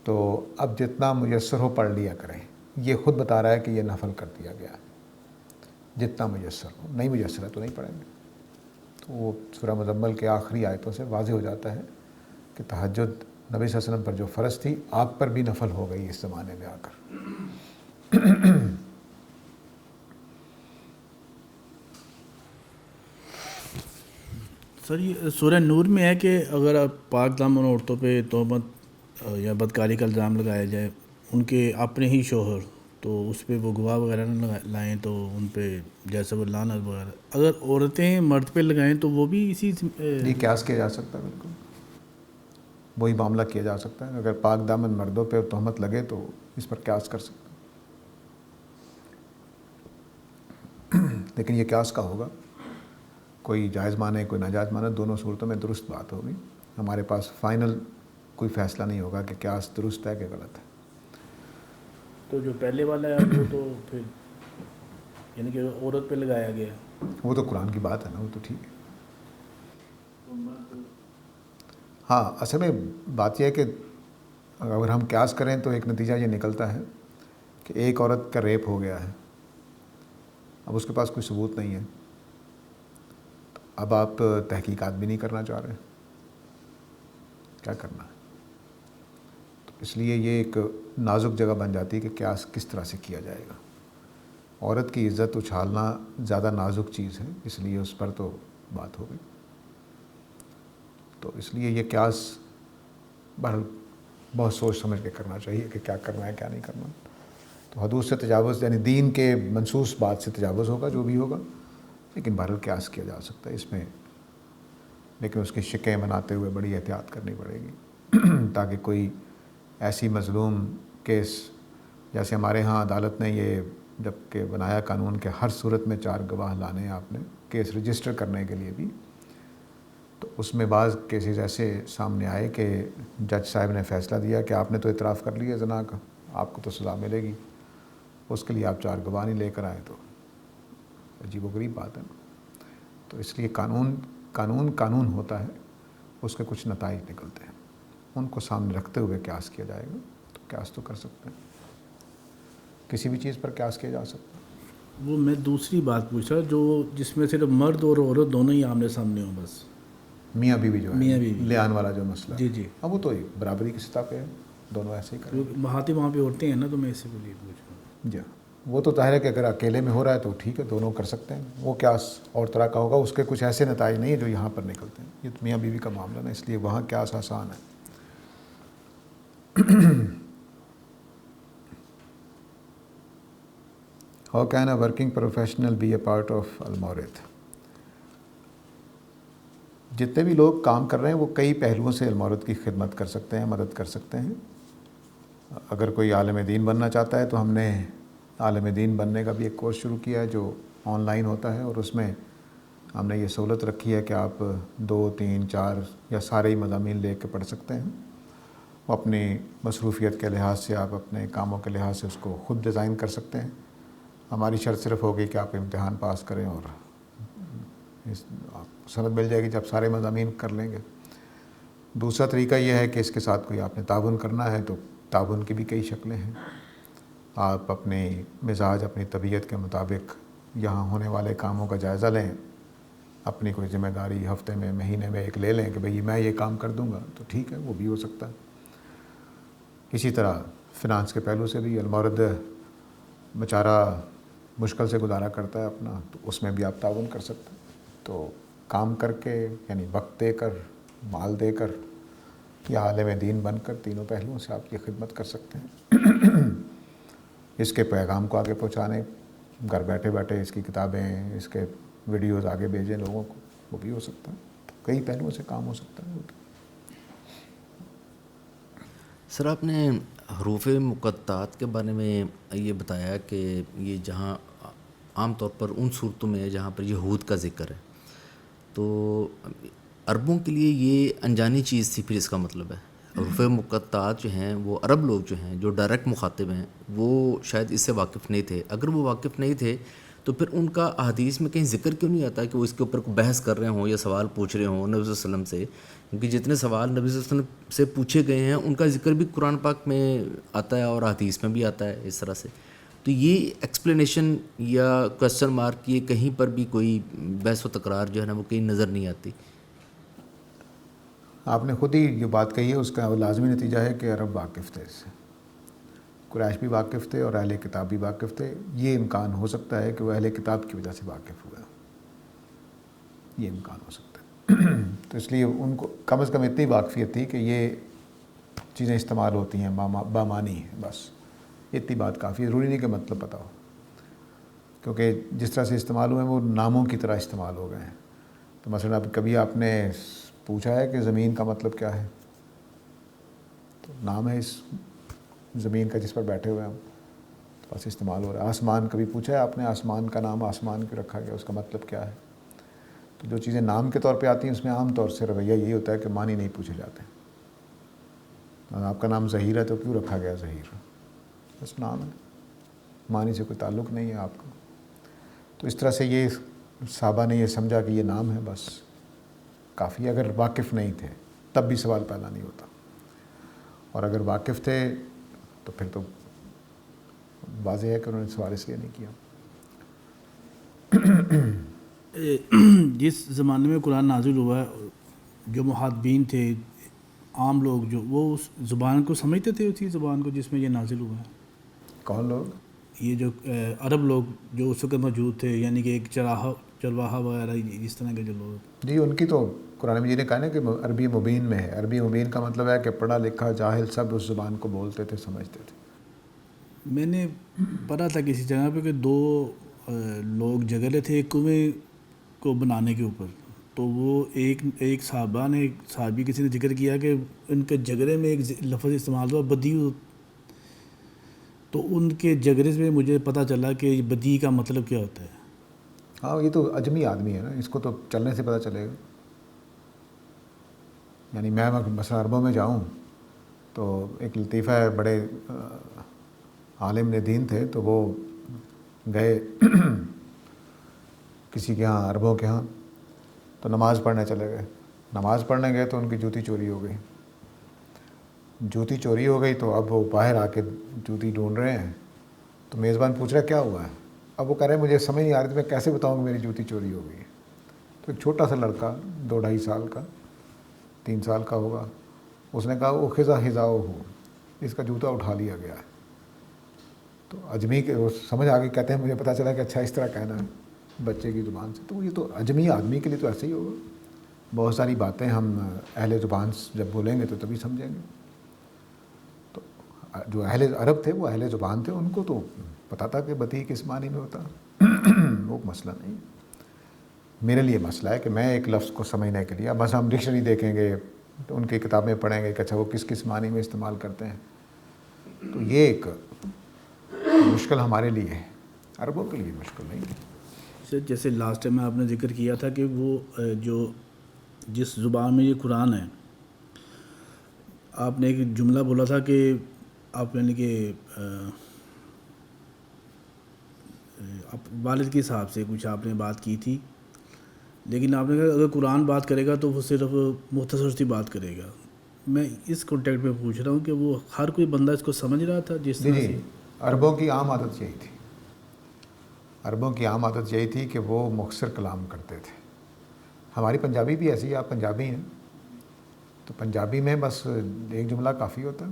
تو اب جتنا میسر ہو پڑھ لیا کریں۔ یہ خود بتا رہا ہے کہ یہ نفل کر دیا گیا ہے، جتنا میسر ہو، نہیں میسر ہے تو نہیں پڑھیں گے۔ تو وہ سورہ مزمل کے آخری آیتوں سے واضح ہو جاتا ہے کہ تہجد نبی صلی اللہ علیہ وسلم پر جو فرض تھی، آپ پر بھی نفل ہو گئی اس زمانے میں آ کر۔ سر یہ سورہ نور میں ہے کہ اگر آپ پاک دامن عورتوں پہ تہمت یا بدکاری کا الزام لگایا جائے، ان کے اپنے ہی شوہر، تو اس پہ وہ گواہ وغیرہ نہ لائیں تو ان پہ جیسے وہ لعنت وغیرہ، اگر عورتیں مرد پہ لگائیں تو وہ بھی اسی یہ قیاس کیا جا سکتا ہے، بالکل وہی معاملہ کیا جا سکتا ہے۔ اگر پاک دامن مردوں پہ تہمت لگے تو اس پر قیاس کر سکتے ہیں، لیکن یہ قیاس کا ہوگا، کوئی جائز مانے کوئی ناجائز مانے، دونوں صورتوں میں درست بات ہوگی۔ ہمارے پاس فائنل کوئی فیصلہ نہیں ہوگا کہ قیاس درست ہے کہ غلط ہے۔ تو جو پہلے والا ہے وہ تو پھر یعنی کہ عورت پہ لگایا گیا، وہ تو قرآن کی بات ہے نا، وہ تو ٹھیک ہے۔ ہاں، اصل میں بات یہ ہے کہ اگر ہم قیاس کریں تو ایک نتیجہ یہ نکلتا ہے کہ ایک عورت کا ریپ ہو گیا ہے، اب اس کے پاس کوئی ثبوت نہیں ہے، اب آپ تحقیقات بھی نہیں کرنا چاہ رہے، کیا کرنا ہے؟ تو اس لیے یہ ایک نازک جگہ بن جاتی ہے کہ قیاس کس طرح سے کیا جائے گا۔ عورت کی عزت اچھالنا زیادہ نازک چیز ہے، اس لیے اس پر تو بات ہو گئی۔ تو اس لیے یہ قیاس بہرحال بہت سوچ سمجھ کے کرنا چاہیے کہ کیا کرنا ہے کیا نہیں کرنا۔ تو حدود سے تجاوز یعنی دین کے منصوص بات سے تجاوز ہوگا جو بھی ہوگا، لیکن بہرحال قیاس کیا جا سکتا ہے اس میں، لیکن اس کی شکیں بناتے ہوئے بڑی احتیاط کرنی پڑے گی تاکہ کوئی ایسی مظلوم کیس، جیسے ہمارے ہاں عدالت نے یہ جب کہ بنایا قانون کہ ہر صورت میں 4 گواہ لانے ہیں آپ نے کیس رجسٹر کرنے کے لیے بھی، تو اس میں بعض کیسز ایسے سامنے آئے کہ جج صاحب نے فیصلہ دیا کہ آپ نے تو اعتراف کر لیا زنا کا، آپ کو تو سزا ملے گی، اس کے لیے آپ 4 گواہ نہیں لے کر آئے، تو عجیب و غریب بات ہے نا۔ تو اس لیے قانون ہوتا ہے، اس کے کچھ نتائج نکلتے ہیں، ان کو سامنے رکھتے ہوئے قیاس کیا جائے گا، تو قیاس تو کر سکتے ہیں، کسی بھی چیز پر قیاس کیا جا سکتا ہے۔ وہ میں دوسری بات پوچھ رہا جو جس میں صرف مرد اور عورت دونوں ہی آمنے سامنے ہوں، بس میاں بیوی جو ہے، میاں بیوی، لیان والا جو مسئلہ، جی جی، اب وہ تو برابری کی سطح پہ ہے، دونوں ایسے ہی کریں۔ بہاتی وہاں پہ عورتیں ہیں نا، تو میں اسی کے لیے پوچھ رہا ہوں۔ جی، وہ تو ظاہر ہے کہ اگر اکیلے میں ہو رہا ہے تو ٹھیک ہے، دونوں کر سکتے ہیں، وہ قیاس اور طرح کا ہوگا، اس کے کچھ ایسے نتائج نہیں ہیں جو یہاں پر نکلتے ہیں، یہ تو میاں بیوی کا معاملہ ہے، اس لیے وہاں قیاس آسان ہے۔ How can a working professional be a part of Almawrid? جتنے بھی لوگ کام کر رہے ہیں وہ کئی پہلوؤں سے المورد کی خدمت کر سکتے ہیں، مدد کر سکتے ہیں۔ اگر کوئی عالم دین بننا چاہتا ہے تو ہم نے عالم دین بننے کا بھی ایک کورس شروع کیا ہے جو آن لائن ہوتا ہے، اور اس میں ہم نے یہ سہولت رکھی ہے کہ آپ 2، 3، 4 یا سارے ہی مضامین لے کے پڑھ سکتے ہیں۔ وہ اپنی مصروفیت کے لحاظ سے، آپ اپنے کاموں کے لحاظ سے اس کو خود ڈیزائن کر سکتے ہیں۔ ہماری شرط صرف ہوگی کہ آپ امتحان پاس کریں اور آپ سند مل جائے گی جب سارے مضامین کر لیں گے۔ دوسرا طریقہ یہ ہے کہ اس کے ساتھ کوئی آپ نے تعاون کرنا ہے تو تعاون کی بھی کئی شکلیں ہیں۔ آپ اپنی مزاج اپنی طبیعت کے مطابق یہاں ہونے والے کاموں کا جائزہ لیں، اپنی کوئی ذمہ داری ہفتے میں مہینے میں ایک لے لیں کہ بھئی میں یہ کام کر دوں گا، تو ٹھیک ہے، وہ بھی ہو سکتا ہے۔ اسی طرح فنانس کے پہلو سے بھی المرد بیچارہ مشکل سے گزارا کرتا ہے اپنا، تو اس میں بھی آپ تعاون کر سکتے ہیں۔ تو کام کر کے، یعنی وقت دے کر، مال دے کر، یا عالم دین بن کر، تینوں پہلوؤں سے آپ کی خدمت کر سکتے ہیں۔ اس کے پیغام کو آگے پہنچانے، گھر بیٹھے بیٹھے اس کی کتابیں، اس کے ویڈیوز آگے بھیجیں لوگوں کو، وہ بھی ہو سکتا ہے۔ کئی پہلوؤں سے کام ہو سکتا ہے۔ سر آپ نے حروف مقطعات کے بارے میں یہ بتایا کہ یہ جہاں عام طور پر ان صورتوں میں ہے جہاں پر یہود کا ذکر ہے، تو عربوں کے لیے یہ انجانی چیز تھی، پھر اس کا مطلب ہے حروف مقطعات جو ہیں وہ عرب لوگ جو ہیں جو ڈائریکٹ مخاطب ہیں وہ شاید اس سے واقف نہیں تھے۔ اگر وہ واقف نہیں تھے تو پھر ان کا احادیث میں کہیں ذکر کیوں نہیں آتا کہ وہ اس کے اوپر کوئی بحث کر رہے ہوں یا سوال پوچھ رہے ہوں نبی صلی اللہ علیہ وسلم سے؟ کیونکہ جتنے سوال نبی صلی اللہ علیہ وسلم سے پوچھے گئے ہیں ان کا ذکر بھی قرآن پاک میں آتا ہے اور احادیث میں بھی آتا ہے اس طرح سے۔ تو یہ ایکسپلینیشن یا کویسچن مارک، یہ کہیں پر بھی کوئی بحث و تکرار جو ہے نا وہ کہیں نظر نہیں آتی۔ آپ نے خود ہی یہ بات کہی ہے، اس کا لازمی نتیجہ ہے کہ عرب واقف تھے اس سے، قریش بھی واقف تھے اور اہل کتاب بھی واقف تھے۔ یہ امکان ہو سکتا ہے کہ وہ اہل کتاب کی وجہ سے واقف ہوئے، یہ امکان ہو سکتا ہے۔ تو اس لیے ان کو کم از کم اتنی واقفیت تھی کہ یہ چیزیں استعمال ہوتی ہیں، بامانی ہیں، بس اتنی بات کافی ہے، ضروری نہیں کہ مطلب پتہ ہو، کیونکہ جس طرح سے استعمال ہوئے ہیں وہ ناموں کی طرح استعمال ہو گئے ہیں۔ تو مثلا اب کبھی آپ نے پوچھا ہے کہ زمین کا مطلب کیا ہے؟ تو نام ہے اس زمین کا جس پر بیٹھے ہوئے ہیں ہم، تو بس استعمال ہو رہا ہے۔ آسمان کبھی پوچھا ہے آپ نے، آسمان کا نام آسمان کیوں رکھا گیا، اس کا مطلب کیا ہے؟ تو جو چیزیں نام کے طور پہ آتی ہیں اس میں عام طور سے رویہ یہی ہوتا ہے کہ معنی نہیں پوچھے جاتے ہیں۔ آپ کا نام ظہیر ہے تو کیوں رکھا گیا ظہیر؟ بس نام ہے، معنی سے کوئی تعلق نہیں ہے آپ کا۔ تو اس طرح سے یہ صحابہ نے یہ سمجھا کہ یہ نام ہے، بس کافی ہے۔ اگر واقف نہیں تھے تب بھی سوال پیدا نہیں ہوتا، اور اگر واقف تھے تو پھر تو واضح ہے کہ انہوں نے سوال اس لیے نہیں کیا۔ جس زمانے میں قرآن نازل ہوا ہے، جو مخاطبین تھے، عام لوگ، جو وہ اس زبان کو سمجھتے تھے، اسی زبان کو جس میں یہ نازل ہوا ہے؟ کون لوگ؟ یہ جو عرب لوگ جو اس وقت موجود تھے، یعنی کہ ایک چرواہا وغیرہ اس طرح کے جو لوگ۔ جی ان کی تو قرآن مجید نے کہا نا کہ عربی مبین میں ہے۔ عربی مبین کا مطلب ہے کہ پڑھا لکھا جاہل سب اس زبان کو بولتے تھے، سمجھتے تھے۔ میں نے پڑھا تھا کسی جگہ پہ کہ دو لوگ جگلے تھے ایک کنویں کو بنانے کے اوپر، تو وہ ایک صحابی کسی نے ذکر کیا کہ ان کے جگرے میں ایک لفظ استعمال ہوا، بدی۔ تو ان کے جگرے میں مجھے پتہ چلا کہ بدی کا مطلب کیا ہوتا ہے۔ ہاں یہ تو اجمی آدمی ہے نا، اس کو تو چلنے سے پتہ چلے گا۔ یعنی میں مثلا عربوں میں جاؤں تو ایک لطیفہ ہے، بڑے عالم دین تھے، تو وہ گئے کسی کے ہاں، عربوں کے ہاں، تو نماز پڑھنے چلے گئے۔ نماز پڑھنے گئے تو ان کی جوتی چوری ہو گئی۔ جوتی چوری ہو گئی تو اب وہ باہر آ کے جوتی ڈھونڈ رہے ہیں، تو میزبان پوچھ رہا ہے کیا ہوا ہے؟ اب وہ کہہ رہے ہیں مجھے سمجھ نہیں آ رہی، تو میں کیسے بتاؤں کہ میری جوتی چوری ہو گئی ہے؟ تو ایک چھوٹا سا لڑکا 2-2.5 سال کا، 3 سال کا ہوگا، اس نے کہا وہ خزا ہو، اس کا جوتا اٹھا لیا گیا ہے۔ تو اجمی کے وہ سمجھ آ گئی، کہتے ہیں مجھے پتہ چلا کہ اچھا اس طرح کہنا ہے بچے کی زبان سے۔ تو یہ تو اجمی آدمی کے لیے تو ایسے ہی ہوگا۔ بہت ساری باتیں ہم اہل زبان جب بولیں گے تو تبھی سمجھیں گے۔ تو جو اہل عرب تھے وہ اہل زبان تھے، ان کو تو پتہ تھا کہ بتی کس معنی میں ہوتا۔ وہ مسئلہ نہیں۔ میرے لیے مسئلہ ہے کہ میں ایک لفظ کو سمجھنے کے لیے، بس ہم ڈکشنری دیکھیں گے تو ان کی کتابیں پڑھیں گے کہ اچھا وہ کس معنی میں استعمال کرتے ہیں، تو یہ ایک مشکل ہمارے لیے ہے، عربوں کے لیے مشکل نہیں ہے۔ جیسے لاسٹ ٹائم میں آپ نے ذکر کیا تھا کہ وہ جس زبان میں یہ قرآن ہے، آپ نے ایک جملہ بولا تھا کہ آپ یعنی کہ والد کے حساب سے کچھ آپ نے بات کی تھی، لیکن آپ نے کہا اگر قرآن بات کرے گا تو وہ صرف مختصر سی بات کرے گا۔ میں اس کانٹیکٹ میں پوچھ رہا ہوں کہ وہ ہر کوئی بندہ اس کو سمجھ رہا تھا جس طرح سے؟ عربوں کی عام عادت یہی تھی، عربوں کی عام عادت یہی تھی کہ وہ مختصر کلام کرتے تھے. ہماری پنجابی بھی ایسی ہے، آپ پنجابی ہیں تو پنجابی میں بس ایک جملہ کافی ہوتا ہے.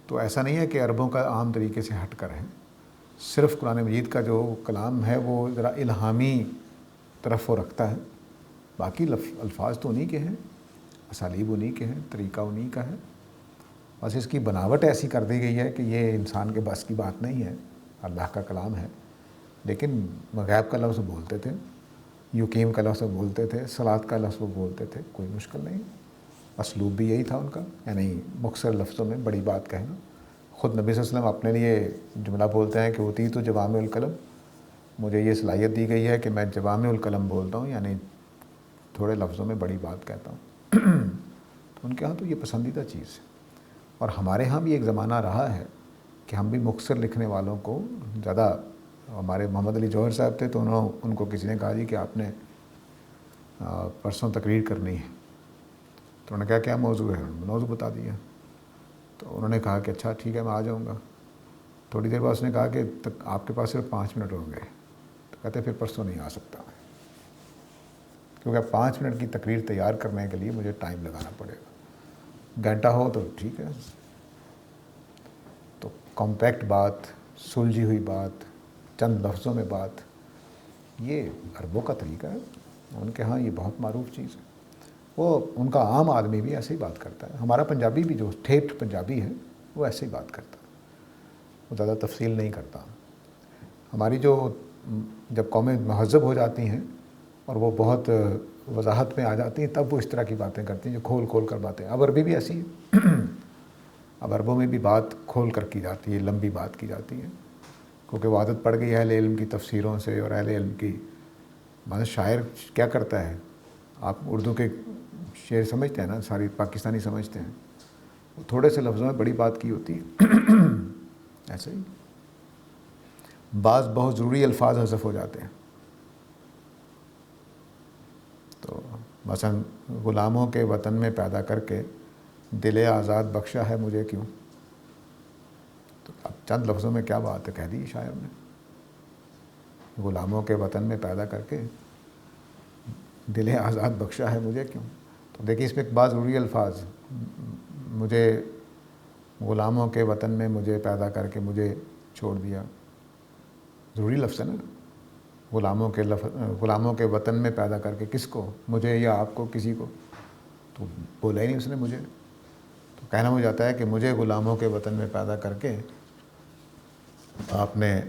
تو ایسا نہیں ہے کہ عربوں کا عام طریقے سے ہٹ کر ہے. صرف قرآن مجید کا جو کلام ہے وہ ذرا الہامی طرف وہ رکھتا ہے، باقی الفاظ تو انہی کے ہیں، اسالیب انہی کے ہیں، طریقہ انہی کا ہے. بس اس کی بناوٹ ایسی کر دی گئی ہے کہ یہ انسان کے بس کی بات نہیں ہے. اللہ کا کلام ہے، لیکن غیب کا لفظ بولتے تھے، یقیم کا لفظ بولتے تھے، صلاۃ کا لفظ بولتے تھے، کوئی مشکل نہیں. اسلوب بھی یہی تھا ان کا، یعنی مختصر لفظوں میں بڑی بات کہنا. خود نبی صلی اللہ علیہ وسلم اپنے لیے جملہ بولتے ہیں کہ اوتیت جوامع الکلم، مجھے یہ صلاحیت دی گئی ہے کہ میں جوامع الکلم بولتا ہوں، یعنی تھوڑے لفظوں میں بڑی بات کہتا ہوں. تو ان کے ہاں تو یہ پسندیدہ چیز ہے. اور ہمارے ہاں بھی ایک زمانہ رہا ہے کہ ہم بھی مختصر لکھنے والوں کو زیادہ، ہمارے محمد علی جوہر صاحب تھے تو ان کو کسی نے کہا جی کہ آپ نے پرسوں تقریر کرنی ہے. تو انہوں نے کہا کیا موضوع ہے؟ موضوع بتا دیا. تو انہوں نے کہا کہ اچھا ٹھیک ہے میں آ جاؤں گا. تھوڑی دیر بعد اس نے کہا کہ آپ کے پاس صرف 5 منٹ ہوں گے. تو کہتے پھر پرسوں نہیں آ سکتا میں، کیونکہ 5 منٹ کی تقریر تیار کرنے کے لیے مجھے ٹائم لگانا پڑے گا. گھنٹہ ہو تو ٹھیک ہے. تو کمپیکٹ بات، سلجھی ہوئی بات، چند لفظوں میں بات، یہ عربوں کا طریقہ ہے. ان کے ہاں یہ بہت معروف چیز ہے. وہ ان کا عام آدمی بھی ایسے ہی بات کرتا ہے. ہمارا پنجابی بھی جو ٹھیٹھ پنجابی ہے وہ ایسے ہی بات کرتا ہے، وہ زیادہ تفصیل نہیں کرتا. ہماری جو جب قومیں مہذب ہو جاتی ہیں اور وہ بہت وضاحت میں آ جاتی ہیں تب وہ اس طرح کی باتیں کرتی ہیں جو کھول کھول کر باتیں. اب عربی بھی ایسی ہے، اب عربوں میں بھی بات کھول کر کی جاتی ہے، لمبی بات کی جاتی ہے، کیونکہ وہ عادت پڑ گئی ہے اہل علم کی تفسیروں سے اور اہل علم کی. مانس شاعر کیا کرتا ہے، آپ اردو کے شعر سمجھتے ہیں نا، ساری پاکستانی سمجھتے ہیں، وہ تھوڑے سے لفظوں میں بڑی بات کی ہوتی ہے. ایسے ہی بعض بہت ضروری الفاظ حذف ہو جاتے ہیں. تو مثلا غلاموں کے وطن میں پیدا کر کے دل آزاد بخشا ہے مجھے کیوں. تو اب چند لفظوں میں کیا بات ہے کہہ دی شاعر نے، غلاموں کے وطن میں پیدا کر کے دل آزاد بخشا ہے مجھے کیوں. تو دیکھیے اس میں بعض ضروری الفاظ، مجھے غلاموں کے وطن میں مجھے پیدا کر کے مجھے چھوڑ دیا، ضروری لفظ ہے نا. غلاموں کے وطن میں پیدا کر کے کس کو، مجھے یا آپ کو، کسی کو. تو بولا ہی نہیں اس نے مجھے. تو کہنا ہو جاتا ہے کہ مجھے غلاموں کے وطن میں پیدا کر کے آپ نے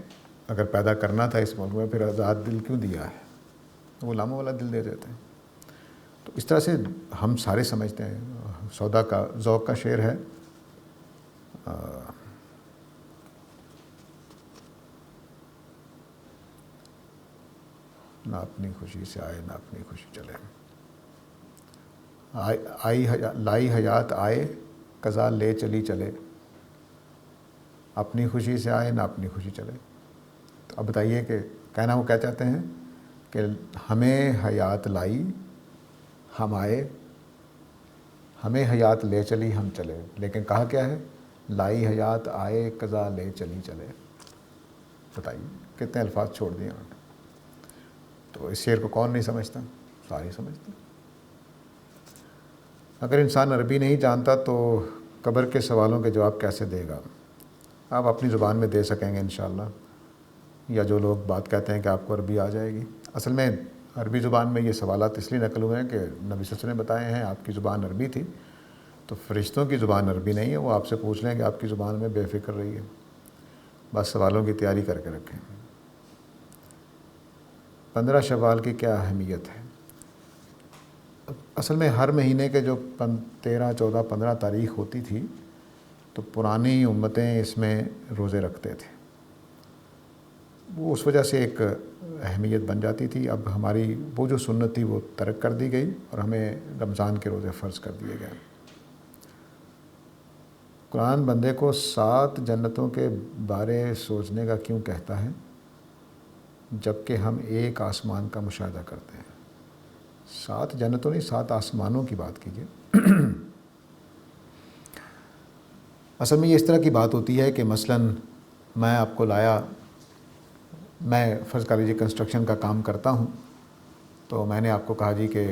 اگر پیدا کرنا تھا اس ملک میں پھر آزاد دل کیوں دیا ہے، غلاموں والا دل دے دیتے ہیں. تو اس طرح سے ہم سارے سمجھتے ہیں. سودا کا ذوق کا شعر ہے، نہ اپنی خوشی سے آئے نہ اپنی خوشی چلے، لائی حیات آئے قضا لے چلی چلے، اپنی خوشی سے آئے نہ اپنی خوشی چلے. تو اب بتائیے کہ کہنا وہ کیا چاہتے ہیں کہ ہمیں حیات لائی ہم آئے، ہمیں حیات لے چلی ہم چلے، لیکن کہا کیا ہے، لائی حیات آئے قضا لے چلی چلے. بتائیے کتنے الفاظ چھوڑ دیے انہوں نے. تو اس شعر کو کون نہیں سمجھتا، سارے سمجھتے. اگر انسان عربی نہیں جانتا تو قبر کے سوالوں کے جواب کیسے دے گا. آپ اپنی زبان میں دے سکیں گے انشاءاللہ، یا جو لوگ بات کہتے ہیں کہ آپ کو عربی آ جائے گی. اصل میں عربی زبان میں یہ سوالات اس لیے نقل ہوئے ہیں کہ نبی صلی اللہ علیہ وسلم نے بتائے ہیں آپ کی زبان عربی تھی. تو فرشتوں کی زبان عربی نہیں ہے، وہ آپ سے پوچھ لیں کہ آپ کی زبان میں بے فکر رہی ہے. بس سوالوں کی تیاری کر کے رکھیں. 15 شوال کی کیا اہمیت ہے. اصل میں ہر مہینے کے جو 13، 14، 15 تاریخ ہوتی تھی تو پرانی امتیں اس میں روزے رکھتے تھے، وہ اس وجہ سے ایک اہمیت بن جاتی تھی. اب ہماری وہ جو سنت تھی وہ ترک کر دی گئی اور ہمیں رمضان کے روزے فرض کر دیے گئے. قرآن بندے کو 7 جنتوں کے بارے سوچنے کا کیوں کہتا ہے جبکہ ہم ایک آسمان کا مشاہدہ کرتے ہیں. 7 جنتوں نہیں، 7 آسمانوں کی بات کیجیے. اصل میں یہ اس طرح کی بات ہوتی ہے کہ مثلاً میں آپ کو لایا، میں فرض کر لیجیے کنسٹرکشن کا کام کرتا ہوں، تو میں نے آپ کو کہا جی کہ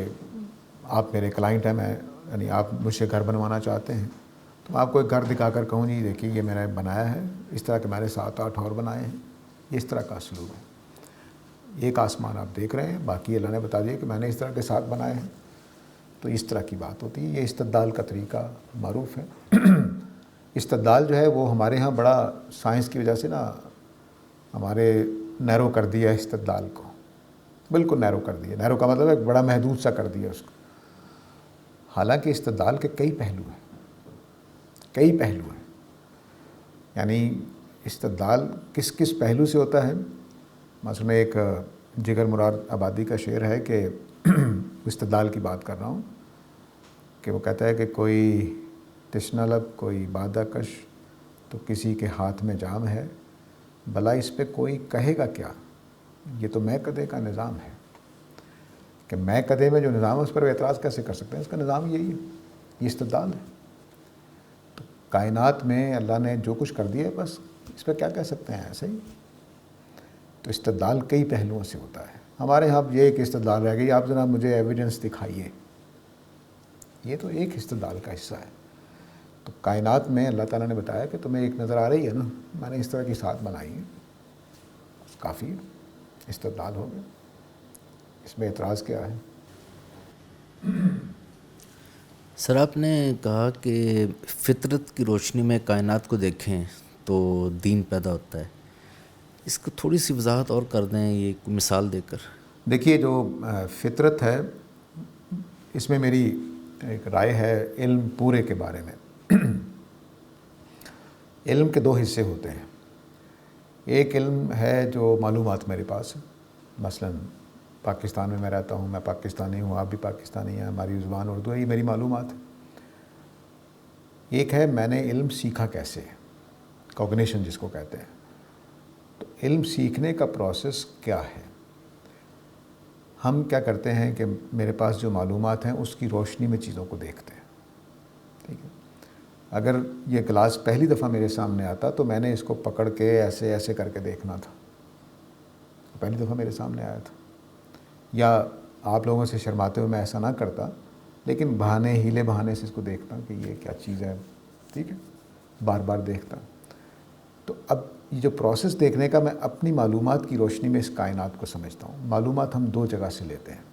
آپ میرے کلائنٹ ہیں، میں یعنی آپ مجھ سے گھر بنوانا چاہتے ہیں، تو میں آپ کو ایک گھر دکھا کر کہوں جی دیکھیے یہ میں نے بنایا ہے، اس طرح کے میں نے 7-8 اور بنائے ہیں، اس طرح کا اسلوب ہے۔ ایک آسمان آپ دیکھ رہے ہیں، باقی اللہ نے بتا دیا کہ میں نے اس طرح کے 7 بنائے ہیں، تو اس طرح کی بات ہوتی ہے۔ یہ استدلال کا طریقہ معروف ہے۔ استدلال جو ہے وہ ہمارے ہاں بڑا سائنس کی وجہ سے نا ہمارے نیرو کر دیا استدلال کو، بالکل نیرو کر دیا۔ نیرو کا مطلب ہے بڑا محدود سا کر دیا اس کو، حالانکہ استدلال کے کئی پہلو ہیں، کئی پہلو ہیں۔ یعنی استدلال کس کس پہلو سے ہوتا ہے؟ مثلا میں ایک جگر مراد آبادی کا شعر ہے کہ استدلال کی بات کر رہا ہوں، کہ وہ کہتا ہے کہ کوئی تشنہ لب کوئی بادہ کش تو کسی کے ہاتھ میں جام ہے، بھلا اس پہ کوئی کہے گا کیا، یہ تو میں کدے کا نظام ہے۔ کہ میں کدے میں جو نظام ہے اس پر اعتراض کیسے کر سکتے ہیں؟ اس کا نظام یہی ہے، یہ استدلال ہے۔ تو کائنات میں اللہ نے جو کچھ کر دیا ہے بس اس پہ کیا کہہ سکتے ہیں، ایسے ہی۔ تو استدلال کئی پہلوؤں سے ہوتا ہے۔ ہمارے یہاں یہ ایک استدلال رہ گئی، آپ ذرا مجھے ایویڈنس دکھائیے، یہ تو ایک استدلال کا حصہ ہے۔ تو کائنات میں اللہ تعالیٰ نے بتایا کہ تمہیں ایک نظر آ رہی ہے نا، میں نے اس طرح کی 7 بنائی ہیں، کافی ہے، استدلال ہو گیا، اس میں اعتراض کیا ہے؟ سر آپ نے کہا کہ فطرت کی روشنی میں کائنات کو دیکھیں تو دین پیدا ہوتا ہے، اس کو تھوڑی سی وضاحت اور کر دیں، یہ کوئی مثال دے کر۔ دیکھیے جو فطرت ہے، اس میں میری ایک رائے ہے علم پورے کے بارے میں۔ علم کے 2 حصے ہوتے ہیں، ایک علم ہے جو معلومات میرے پاس ہے، مثلا پاکستان میں رہتا ہوں، میں پاکستانی ہوں، آپ بھی پاکستانی ہیں، ہماری زبان اردو ہے، یہ میری معلومات ہے۔ ایک ہے میں نے علم سیکھا کیسے، کوگنیشن جس کو کہتے ہیں۔ تو علم سیکھنے کا پروسیس کیا ہے؟ ہم کیا کرتے ہیں کہ میرے پاس جو معلومات ہیں اس کی روشنی میں چیزوں کو دیکھتے ہیں، ٹھیک ہے۔ اگر یہ گلاس پہلی دفعہ میرے سامنے آتا تو میں نے اس کو پکڑ کے ایسے ایسے کر کے دیکھنا تھا، پہلی دفعہ میرے سامنے آیا تھا۔ یا آپ لوگوں سے شرماتے ہوئے میں ایسا نہ کرتا، لیکن بہانے ہیلے بہانے سے اس کو دیکھتا کہ یہ کیا چیز ہے، ٹھیک ہے، بار بار دیکھتا۔ تو اب یہ جو پروسیس دیکھنے کا، میں اپنی معلومات کی روشنی میں اس کائنات کو سمجھتا ہوں۔ معلومات ہم 2 جگہ سے لیتے ہیں۔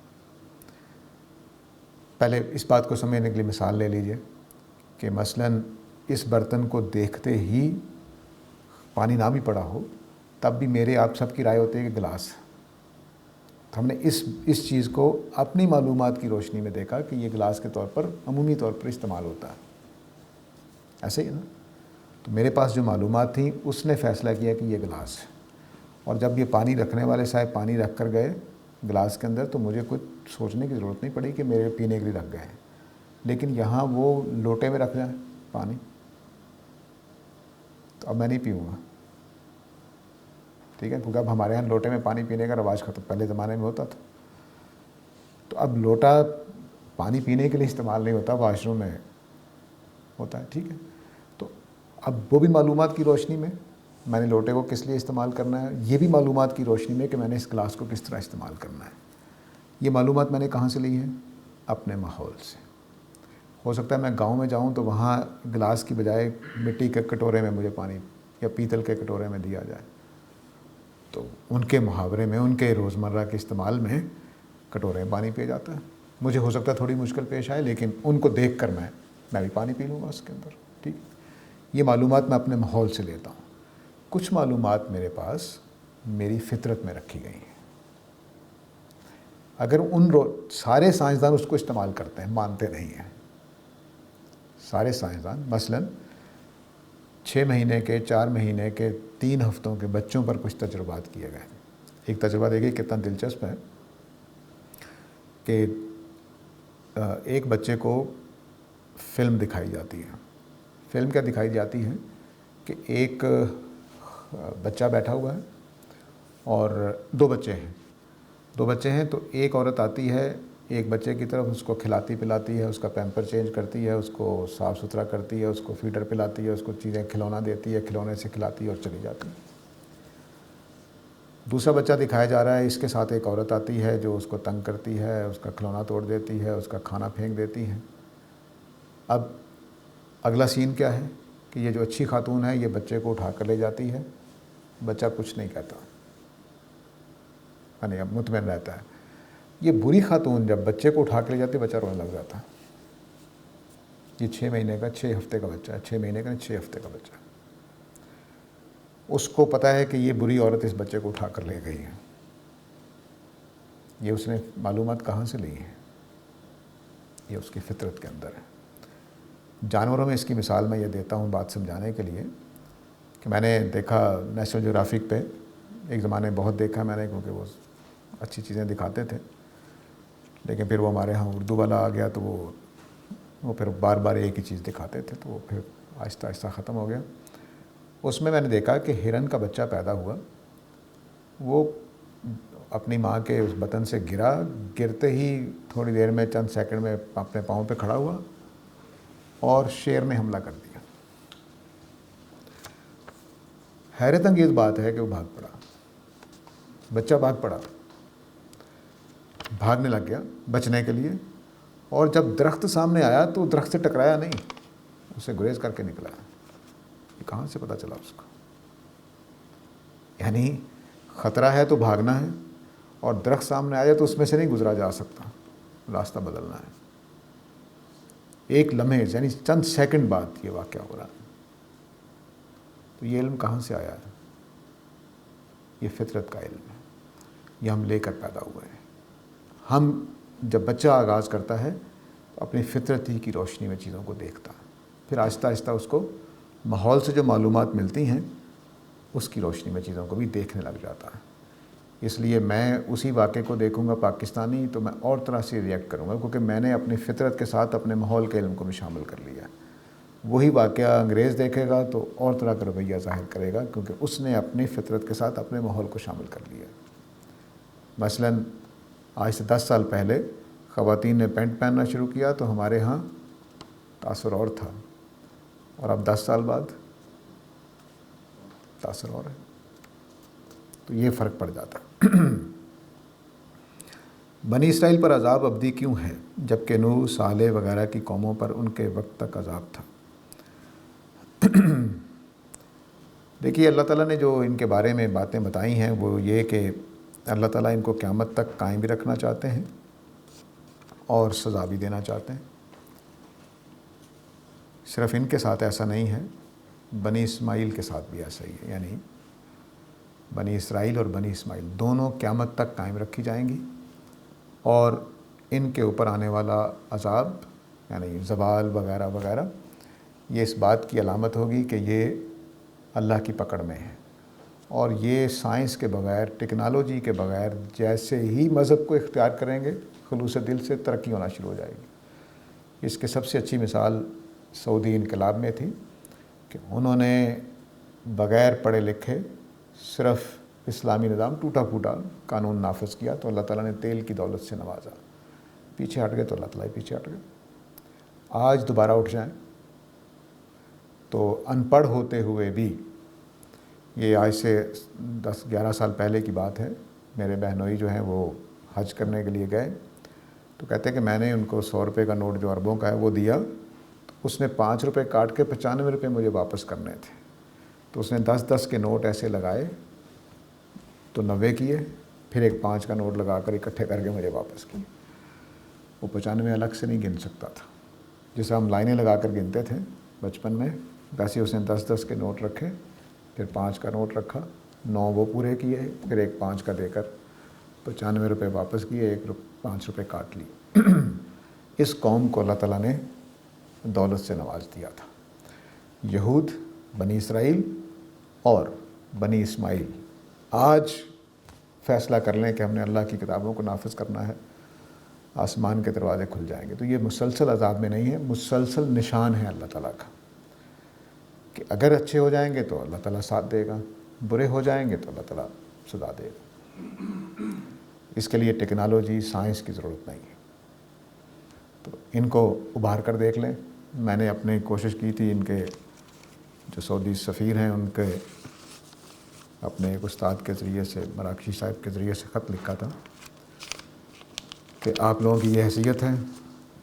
پہلے اس بات کو سمجھنے کے لیے مثال لے لیجئے کہ مثلاً اس برتن کو دیکھتے ہی پانی نہ بھی پڑا ہو، تب بھی میرے آپ سب کی رائے ہوتی ہے کہ گلاس۔ ہم نے اس چیز کو اپنی معلومات کی روشنی میں دیکھا کہ یہ گلاس کے طور پر عمومی طور پر استعمال ہوتا ہے، ایسے ہی نا۔ تو میرے پاس جو معلومات تھیں اس نے فیصلہ کیا کہ یہ گلاس ہے، اور جب یہ پانی رکھنے والے صاحب پانی رکھ کر گئے گلاس کے اندر تو مجھے کچھ سوچنے کی ضرورت نہیں پڑی کہ میرے پینے کے لیے رکھ گئے ہیں، لیکن یہاں وہ لوٹے میں رکھ جائیں پانی، تو اب میں نہیں پیوں گا، ٹھیک ہے، کیونکہ اب ہمارے یہاں لوٹے میں پانی پینے کا رواج ختم، پہلے زمانے میں ہوتا تھا۔ تو اب لوٹا پانی پینے کے لیے استعمال نہیں ہوتا، واش روم میں ہوتا ہے، ٹھیک ہے۔ تو اب وہ بھی معلومات کی روشنی میں میں نے لوٹے کو کس لیے استعمال کرنا ہے، یہ بھی معلومات کی روشنی میں کہ میں نے اس گلاس کو کس طرح استعمال کرنا ہے۔ یہ معلومات میں نے کہاں سے لی ہے؟ اپنے ماحول سے۔ ہو سکتا ہے میں گاؤں میں جاؤں تو وہاں گلاس کی بجائے مٹی کے کٹورے میں مجھے پانی یا پیتل کے کٹورے میں دیا جائے، تو ان کے محاورے میں، ان کے روزمرہ کے استعمال میں کٹورے میں پانی پیا جاتا ہے۔ مجھے ہو سکتا ہے تھوڑی مشکل پیش آئے، لیکن ان کو دیکھ کر میں بھی پانی پی لوں گا اس کے اندر، ٹھیک۔ یہ معلومات میں اپنے ماحول سے لیتا ہوں۔ کچھ معلومات میرے پاس میری فطرت میں رکھی گئی ہیں، اگر سارے سائنسدان اس کو استعمال کرتے ہیں، مانتے نہیں ہیں سارے سائنسدان، مثلاً 6 مہینے کے، 4 مہینے کے، 3 ہفتوں کے بچوں پر کچھ تجربات کیے گئے۔ ایک تجربہ دیکھیے کتنا دلچسپ ہے کہ ایک بچے کو فلم دکھائی جاتی ہے۔ فلم کیا دکھائی جاتی ہے کہ ایک بچہ بیٹھا ہوا ہے اور 2 بچے ہیں تو ایک عورت آتی ہے ایک بچے کی طرف اس کو کھلاتی پلاتی ہے، اس کا پیمپر چینج کرتی ہے، اس کو صاف ستھرا کرتی ہے، اس کو فیڈر پلاتی ہے، اس کو چیزیں کھلونا دیتی ہے، کھلونے سے کھلاتی ہے اور چلی جاتی ہے۔ دوسرا بچہ دکھایا جا رہا ہے، اس کے ساتھ ایک عورت آتی ہے جو اس کو تنگ کرتی ہے، اس کا کھلونا توڑ دیتی ہے، اس کا کھانا پھینک دیتی ہے۔ اب اگلا سین کیا ہے کہ یہ جو اچھی خاتون ہے یہ بچے کو اٹھا کر لے جاتی ہے، بچہ کچھ نہیں کہتا، یعنی اب مطمئن رہتا ہے۔ یہ بری خاتون جب بچے کو اٹھا کے لے جاتی ہے، بچہ رونے لگ جاتا ہے۔ یہ 6 مہینے کا 6 ہفتے کا بچہ ہے، 6 مہینے کا 6 ہفتے کا بچہ ہے۔ اس کو پتہ ہے کہ یہ بری عورت اس بچے کو اٹھا کر لے گئی ہے۔ یہ اس نے معلومات کہاں سے لی ہیں؟ یہ اس کی فطرت کے اندر ہے۔ جانوروں میں اس کی مثال میں یہ دیتا ہوں بات سمجھانے کے لیے کہ میں نے دیکھا نیشنل جیوگرافک پہ، ایک زمانے میں بہت دیکھا میں نے، کیونکہ وہ اچھی چیزیں دکھاتے تھے، لیکن پھر وہ ہمارے ہاں اردو والا آ گیا تو وہ پھر بار بار ایک ہی چیز دکھاتے تھے، تو وہ پھر آہستہ آہستہ ختم ہو گیا۔ اس میں نے دیکھا کہ ہرن کا بچہ پیدا ہوا، وہ اپنی ماں کے اس بطن سے گرا، گرتے ہی تھوڑی دیر میں چند سیکنڈ میں اپنے پاؤں پہ کھڑا ہوا اور شیر نے حملہ کر دیا۔ حیرت انگیز بات ہے کہ وہ بھاگ پڑا، بچہ بھاگ پڑا، بھاگنے لگ گیا بچنے کے لیے، اور جب درخت سامنے آیا تو درخت سے ٹکرایا نہیں، اسے گریز کر کے نکلا۔ یہ کہاں سے پتہ چلا اس کو؟ یعنی خطرہ ہے تو بھاگنا ہے، اور درخت سامنے آیا تو اس میں سے نہیں گزرا جا سکتا، راستہ بدلنا ہے۔ ایک لمحے یعنی چند سیکنڈ بعد یہ واقعہ ہو رہا ہے۔ تو یہ علم کہاں سے آیا ہے؟ یہ فطرت کا علم ہے، یہ ہم لے کر پیدا ہوئے ہیں۔ ہم جب بچہ آغاز کرتا ہے تو اپنی فطرت ہی کی روشنی میں چیزوں کو دیکھتا ہے، پھر آہستہ آہستہ اس کو ماحول سے جو معلومات ملتی ہیں اس کی روشنی میں چیزوں کو بھی دیکھنے لگ جاتا ہے۔ اس لیے میں اسی واقعے کو دیکھوں گا پاکستانی تو میں اور طرح سے ریئیکٹ کروں گا، کیونکہ میں نے اپنی فطرت کے ساتھ اپنے ماحول کے علم کو بھی شامل کر لیا ہے۔ وہی واقعہ انگریز دیکھے گا تو اور طرح کا رویہ ظاہر کرے گا، کیونکہ اس نے اپنی فطرت کے ساتھ اپنے ماحول کو شامل کر لیا۔ مثلاً آج سے 10 سال پہلے خواتین نے پینٹ پہننا شروع کیا تو ہمارے ہاں تاثر اور تھا، اور اب 10 سال بعد تاثر اور ہے۔ تو یہ فرق پڑ جاتا ہے۔ بنی اسرائیل پر عذاب ابدی کیوں ہے جبکہ نوح، صالح وغیرہ کی قوموں پر ان کے وقت تک عذاب تھا؟ دیکھیے اللہ تعالیٰ نے جو ان کے بارے میں باتیں بتائی ہیں وہ یہ کہ اللہ تعالیٰ ان کو قیامت تک قائم بھی رکھنا چاہتے ہیں اور سزا بھی دینا چاہتے ہیں۔ صرف ان کے ساتھ ایسا نہیں ہے، بنی اسماعیل کے ساتھ بھی ایسا ہی ہے، یعنی بنی اسرائیل اور بنی اسماعیل دونوں قیامت تک قائم رکھی جائیں گی، اور ان کے اوپر آنے والا عذاب یعنی زوال وغیرہ وغیرہ یہ اس بات کی علامت ہوگی کہ یہ اللہ کی پکڑ میں ہے، اور یہ سائنس کے بغیر، ٹیکنالوجی کے بغیر جیسے ہی مذہب کو اختیار کریں گے خلوص دل سے ترقی ہونا شروع ہو جائے گی۔ اس کی سب سے اچھی مثال سعودی انقلاب میں تھی کہ انہوں نے بغیر پڑھے لکھے صرف اسلامی نظام ٹوٹا پھوٹا قانون نافذ کیا تو اللہ تعالیٰ نے تیل کی دولت سے نوازا، پیچھے ہٹ گئے تو اللہ تعالیٰ پیچھے ہٹ گئے۔ آج دوبارہ اٹھ جائیں تو ان پڑھ ہوتے ہوئے بھی، یہ آج سے 10-11 سال پہلے کی بات ہے، میرے بہنوئی جو ہیں وہ حج کرنے کے لیے گئے تو کہتے ہیں کہ میں نے ان کو 100 روپے کا نوٹ جو اربوں کا ہے وہ دیا، اس نے 5 روپے کاٹ کے 95 روپے مجھے واپس کرنے تھے، تو اس نے 10-10 کے نوٹ ایسے لگائے تو 90 کیے، پھر ایک 5 کا نوٹ لگا کر اکٹھے کر کے مجھے واپس کیے۔ وہ 95 الگ سے نہیں گن سکتا تھا، جیسے ہم لائنیں لگا کر گنتے تھے بچپن میں، ویسے اس نے 10-10 کے نوٹ رکھے، پھر 5 کا نوٹ رکھا، 9 وہ پورے کیے، پھر ایک 5 کا دے کر 95 روپے واپس کیے، 5 روپے کاٹ لی۔ اس قوم کو اللہ تعالیٰ نے دولت سے نواز دیا تھا۔ یہود، بنی اسرائیل اور بنی اسماعیل آج فیصلہ کر لیں کہ ہم نے اللہ کی کتابوں کو نافذ کرنا ہے، آسمان کے دروازے کھل جائیں گے۔ تو یہ مسلسل عذاب میں نہیں ہے، مسلسل نشان ہے اللہ تعالیٰ کا کہ اگر اچھے ہو جائیں گے تو اللہ تعالیٰ ساتھ دے گا، برے ہو جائیں گے تو اللہ تعالیٰ سزا دے گا۔ اس کے لیے ٹیکنالوجی، سائنس کی ضرورت نہیں ہے۔ تو ان کو ابھار کر دیکھ لیں. میں نے اپنی کوشش کی تھی ان کے جو سعودی سفیر ہیں ان کے اپنے ایک استاد کے ذریعے سے، مراکشی صاحب کے ذریعے سے خط لکھا تھا کہ آپ لوگوں کی یہ حیثیت ہے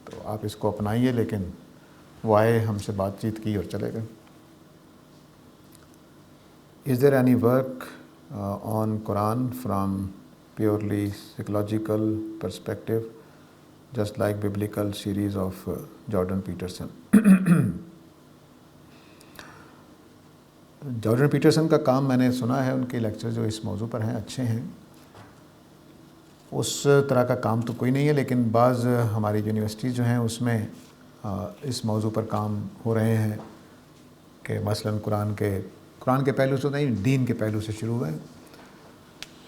تو آپ اس کو اپنائیے. لیکن وہ آئے، ہم سے بات چیت کی اور چلے گئے. Is there any work on Quran from purely psychological perspective, just like biblical series of Jordan Peterson? Jordan Peterson کا کام میں نے سنا ہے، ان کے لیکچر جو اس موضوع پر ہیں اچھے ہیں. اس طرح کا کام تو کوئی نہیں ہے، لیکن بعض ہماری یونیورسٹیز جو ہیں اس میں اس موضوع پر کام ہو رہے ہیں کہ مثلاً قرآن کے پہلو سے نہیں، دین کے پہلو سے شروع ہوئے.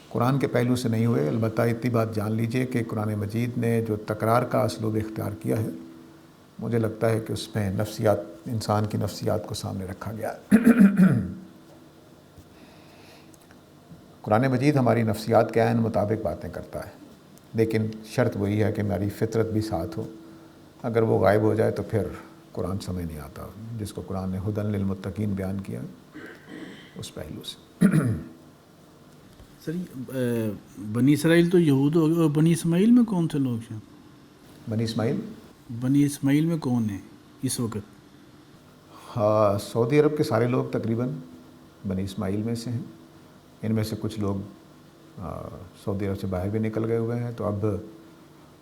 قرآن کے پہلو سے نہیں ہوئے. البتہ اتنی بات جان لیجئے کہ قرآن مجید نے جو تکرار کا اسلوب اختیار کیا ہے، مجھے لگتا ہے کہ اس میں نفسیات، انسان کی نفسیات کو سامنے رکھا گیا ہے. قرآن مجید ہماری نفسیات کے عین مطابق باتیں کرتا ہے، لیکن شرط وہی ہے کہ ہماری فطرت بھی ساتھ ہو. اگر وہ غائب ہو جائے تو پھر قرآن سمجھ نہیں آتا، جس کو قرآن نے ہدن للمتقین بیان کیا اس پہلو سے. سر بنی اسرائیل تو یہود ہو گئے، اور بنی اسماعیل میں کون سے لوگ ہیں؟ بنی اسماعیل میں کون ہیں اس وقت؟ سعودی عرب کے سارے لوگ تقریباً بنی اسماعیل میں سے ہیں. ان میں سے کچھ لوگ سعودی عرب سے باہر بھی نکل گئے ہوئے ہیں. تو اب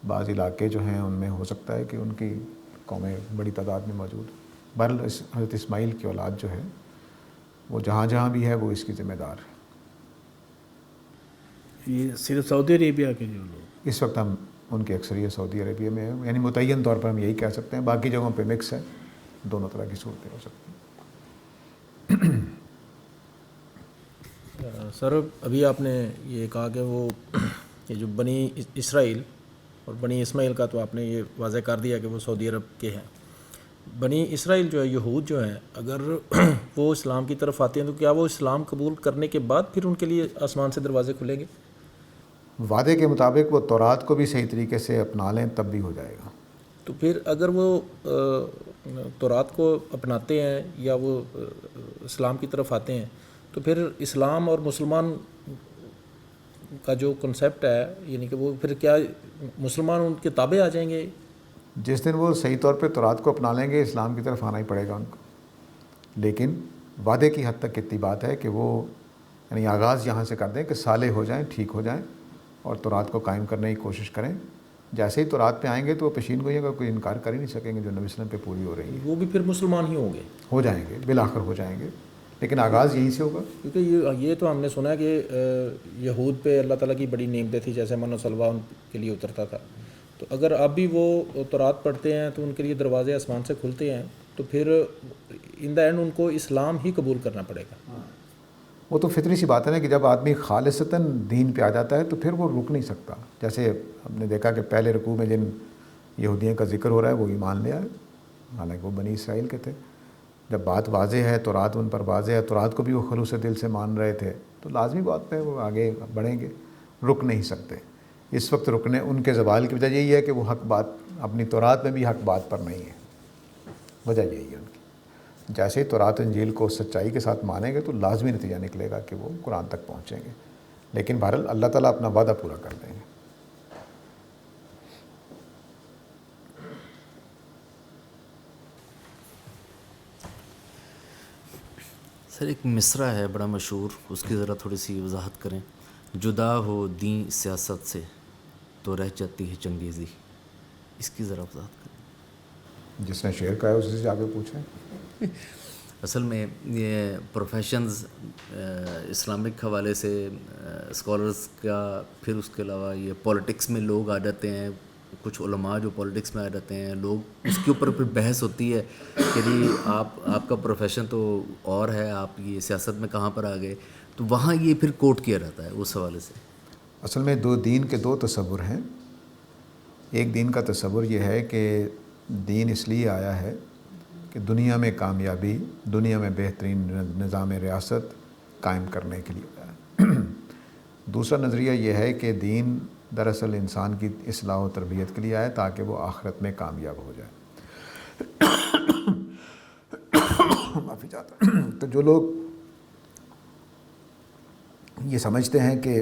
بعض علاقے جو ہیں ان میں ہو سکتا ہے کہ ان کی قومیں بڑی تعداد میں موجود. بہرحال حضرت اسماعیل کی اولاد جو ہے وہ جہاں جہاں بھی ہے وہ اس کی ذمہ دار ہے. یہ صرف سعودی عربیہ کے جو لوگ اس وقت ہم ان کی اکثریت سعودی عربیہ میں ہے، یعنی متعین طور پر ہم یہی کہہ سکتے ہیں. باقی جگہوں پہ مکس ہے، دونوں طرح کی صورتیں ہو سکتی ہیں. سر ابھی آپ نے یہ کہا کہ وہ یہ جو بنی اسرائیل اور بنی اسماعیل کا تو آپ نے یہ واضح کر دیا کہ وہ سعودی عرب کے ہیں. بنی اسرائیل جو ہے، یہود جو ہیں، اگر وہ اسلام کی طرف آتے ہیں تو کیا وہ اسلام قبول کرنے کے بعد پھر ان کے لیے آسمان سے دروازے کھلیں گے؟ وعدے کے مطابق وہ تورات کو بھی صحیح طریقے سے اپنا لیں تب بھی ہو جائے گا. تو پھر اگر وہ تورات کو اپناتے ہیں یا وہ اسلام کی طرف آتے ہیں تو پھر اسلام اور مسلمان کا جو کنسیپٹ ہے، یعنی کہ وہ پھر کیا مسلمان ان کے تابع آ جائیں گے؟ جس دن وہ صحیح طور پہ تورات کو اپنا لیں گے اسلام کی طرف آنا ہی پڑے گا ان کو. لیکن وعدے کی حد تک اتنی بات ہے کہ وہ یعنی آغاز یہاں سے کر دیں کہ صالح ہو جائیں، ٹھیک ہو جائیں اور تورات کو قائم کرنے کی کوشش کریں. جیسے ہی تورات پہ آئیں گے تو وہ پیشین گوئی کا کوئی انکار کر ہی نہیں سکیں گے جو نبی صلی اللہ علیہ وسلم پہ پوری ہو رہی ہے. وہ بھی پھر مسلمان ہی ہوں گے، ہو جائیں گے، بالآخر ہو جائیں گے، لیکن آغاز یہیں سے ہوگا. کیونکہ یہ تو ہم نے سنا ہے کہ یہود پہ اللہ تعالیٰ کی بڑی نعمتیں تھیں، جیسے من و سلوہ ان کے لیے اترتا تھا. تو اگر اب بھی وہ تورات پڑھتے ہیں تو ان کے لیے دروازے آسمان سے کھلتے ہیں، تو پھر ان دا اینڈ ان کو اسلام ہی قبول کرنا پڑے گا. وہ تو فطری سی بات ہے نا کہ جب آدمی خالصتاً دین پہ آ جاتا ہے تو پھر وہ رک نہیں سکتا. جیسے ہم نے دیکھا کہ پہلے رکوع میں جن یہودیوں کا ذکر ہو رہا ہے وہ ایمان لے آئے، حالانکہ وہ بنی اسرائیل کے تھے. جب بات واضح ہے، تورات ان پر واضح ہے، تورات کو بھی وہ خلوص دل سے مان رہے تھے، تو لازمی بات ہے وہ آگے بڑھیں گے، رک نہیں سکتے. اس وقت رکنے ان کے زوال کی وجہ یہی ہے کہ وہ حق بات اپنی تورات میں بھی حق بات پر نہیں ہے. وجہ یہی ہے ان کی. جیسے ہی تورات انجیل کو سچائی کے ساتھ مانیں گے تو لازمی نتیجہ نکلے گا کہ وہ قرآن تک پہنچیں گے. لیکن بہرحال اللہ تعالیٰ اپنا وعدہ پورا کر دیں گے. سر ایک مصرع ہے بڑا مشہور، اس کی ذرا تھوڑی سی وضاحت کریں. جدا ہو دین سیاست سے تو رہ جاتی ہے چنگیزی، اس کی ذرا وضاحت کریں. جس نے شعر کہا ہے اسی سے آگے پوچھیں. اصل میں یہ پروفیشنز اسلامک حوالے سے اسکالرز کا، پھر اس کے علاوہ یہ پولیٹکس میں لوگ آ جاتے ہیں، کچھ علماء جو پولیٹکس میں آ جاتے ہیں، لوگ اس کے اوپر پھر بحث ہوتی ہے کہ جی آپ کا پروفیشن تو اور ہے، آپ یہ سیاست میں کہاں پر آ گئے. تو وہاں یہ پھر کوٹ کیا جاتا ہے اس حوالے سے. اصل میں دین کے دو تصور ہیں. ایک دین کا تصور یہ ہے کہ دین اس لیے آیا ہے کہ دنیا میں کامیابی، دنیا میں بہترین نظام ریاست قائم کرنے کے لیے آیا ہے. دوسرا نظریہ یہ ہے کہ دین دراصل انسان کی اصلاح و تربیت کے لیے آیا تاکہ وہ آخرت میں کامیاب ہو جائے. معافی چاہتا ہوں. تو جو لوگ یہ سمجھتے ہیں کہ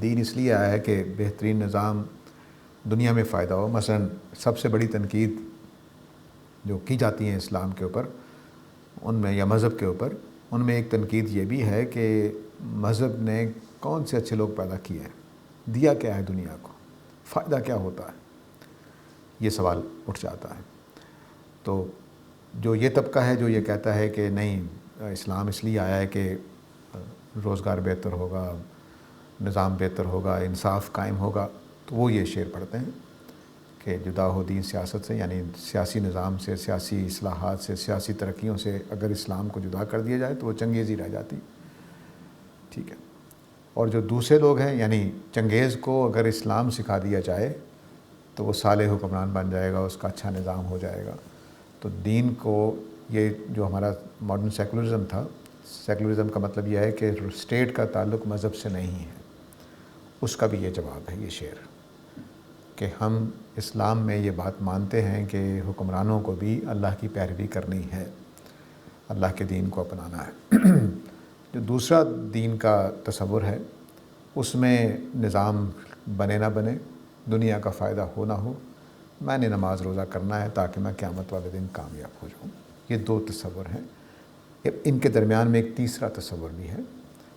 دین اس لیے آیا ہے کہ بہترین نظام دنیا میں فائدہ ہو، مثلا سب سے بڑی تنقید جو کی جاتی ہیں اسلام کے اوپر ان میں یا مذہب کے اوپر، ان میں ایک تنقید یہ بھی ہے کہ مذہب نے کون سے اچھے لوگ پیدا کیے ہیں، دیا کیا ہے دنیا کو، فائدہ کیا ہوتا ہے، یہ سوال اٹھ جاتا ہے. تو جو یہ طبقہ ہے جو یہ کہتا ہے کہ نہیں اسلام اس لیے آیا ہے کہ روزگار بہتر ہوگا، نظام بہتر ہوگا، انصاف قائم ہوگا، تو وہ یہ شعر پڑھتے ہیں کہ جدا ہو دین سیاست سے، یعنی سیاسی نظام سے، سیاسی اصلاحات سے، سیاسی ترقیوں سے اگر اسلام کو جدا کر دیا جائے تو وہ چنگیزی رہ جاتی. ٹھیک ہے. اور جو دوسرے لوگ ہیں یعنی چنگیز کو اگر اسلام سکھا دیا جائے تو وہ صالح حکمران بن جائے گا، اس کا اچھا نظام ہو جائے گا. تو دین کو یہ جو ہمارا ماڈرن سیکولرزم تھا، سیکولرزم کا مطلب یہ ہے کہ اسٹیٹ کا تعلق مذہب سے نہیں ہے، اس کا بھی یہ جواب ہے یہ شعر کہ ہم اسلام میں یہ بات مانتے ہیں کہ حکمرانوں کو بھی اللہ کی پیروی کرنی ہے، اللہ کے دین کو اپنانا ہے. جو دوسرا دین کا تصور ہے اس میں نظام بنے نہ بنے، دنیا کا فائدہ ہو نہ ہو، میں نے نماز روزہ کرنا ہے تاکہ میں قیامت والے دن کامیاب ہو جاؤں. یہ دو تصور ہیں. ان کے درمیان میں ایک تیسرا تصور بھی ہے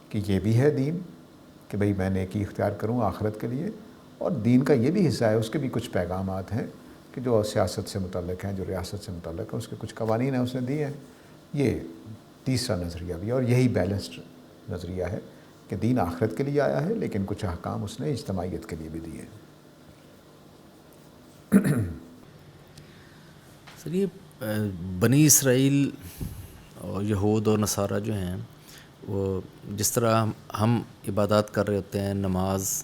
کہ یہ بھی ہے دین کہ بھئی میں نیکی اختیار کروں آخرت کے لیے، اور دین کا یہ بھی حصہ ہے، اس کے بھی کچھ پیغامات ہیں کہ جو سیاست سے متعلق ہیں، جو ریاست سے متعلق ہیں، اس کے کچھ قوانین ہیں اس نے دیے ہیں. یہ تیسرا نظریہ بھی ہے، اور یہی بیلنسڈ نظریہ ہے کہ دین آخرت کے لیے آیا ہے لیکن کچھ احکام اس نے اجتماعیت کے لیے بھی دیے ہیں. سر یہ بنی اسرائیل اور یہود اور نصارہ جو ہیں وہ جس طرح ہم عبادات کر رہے ہوتے ہیں، نماز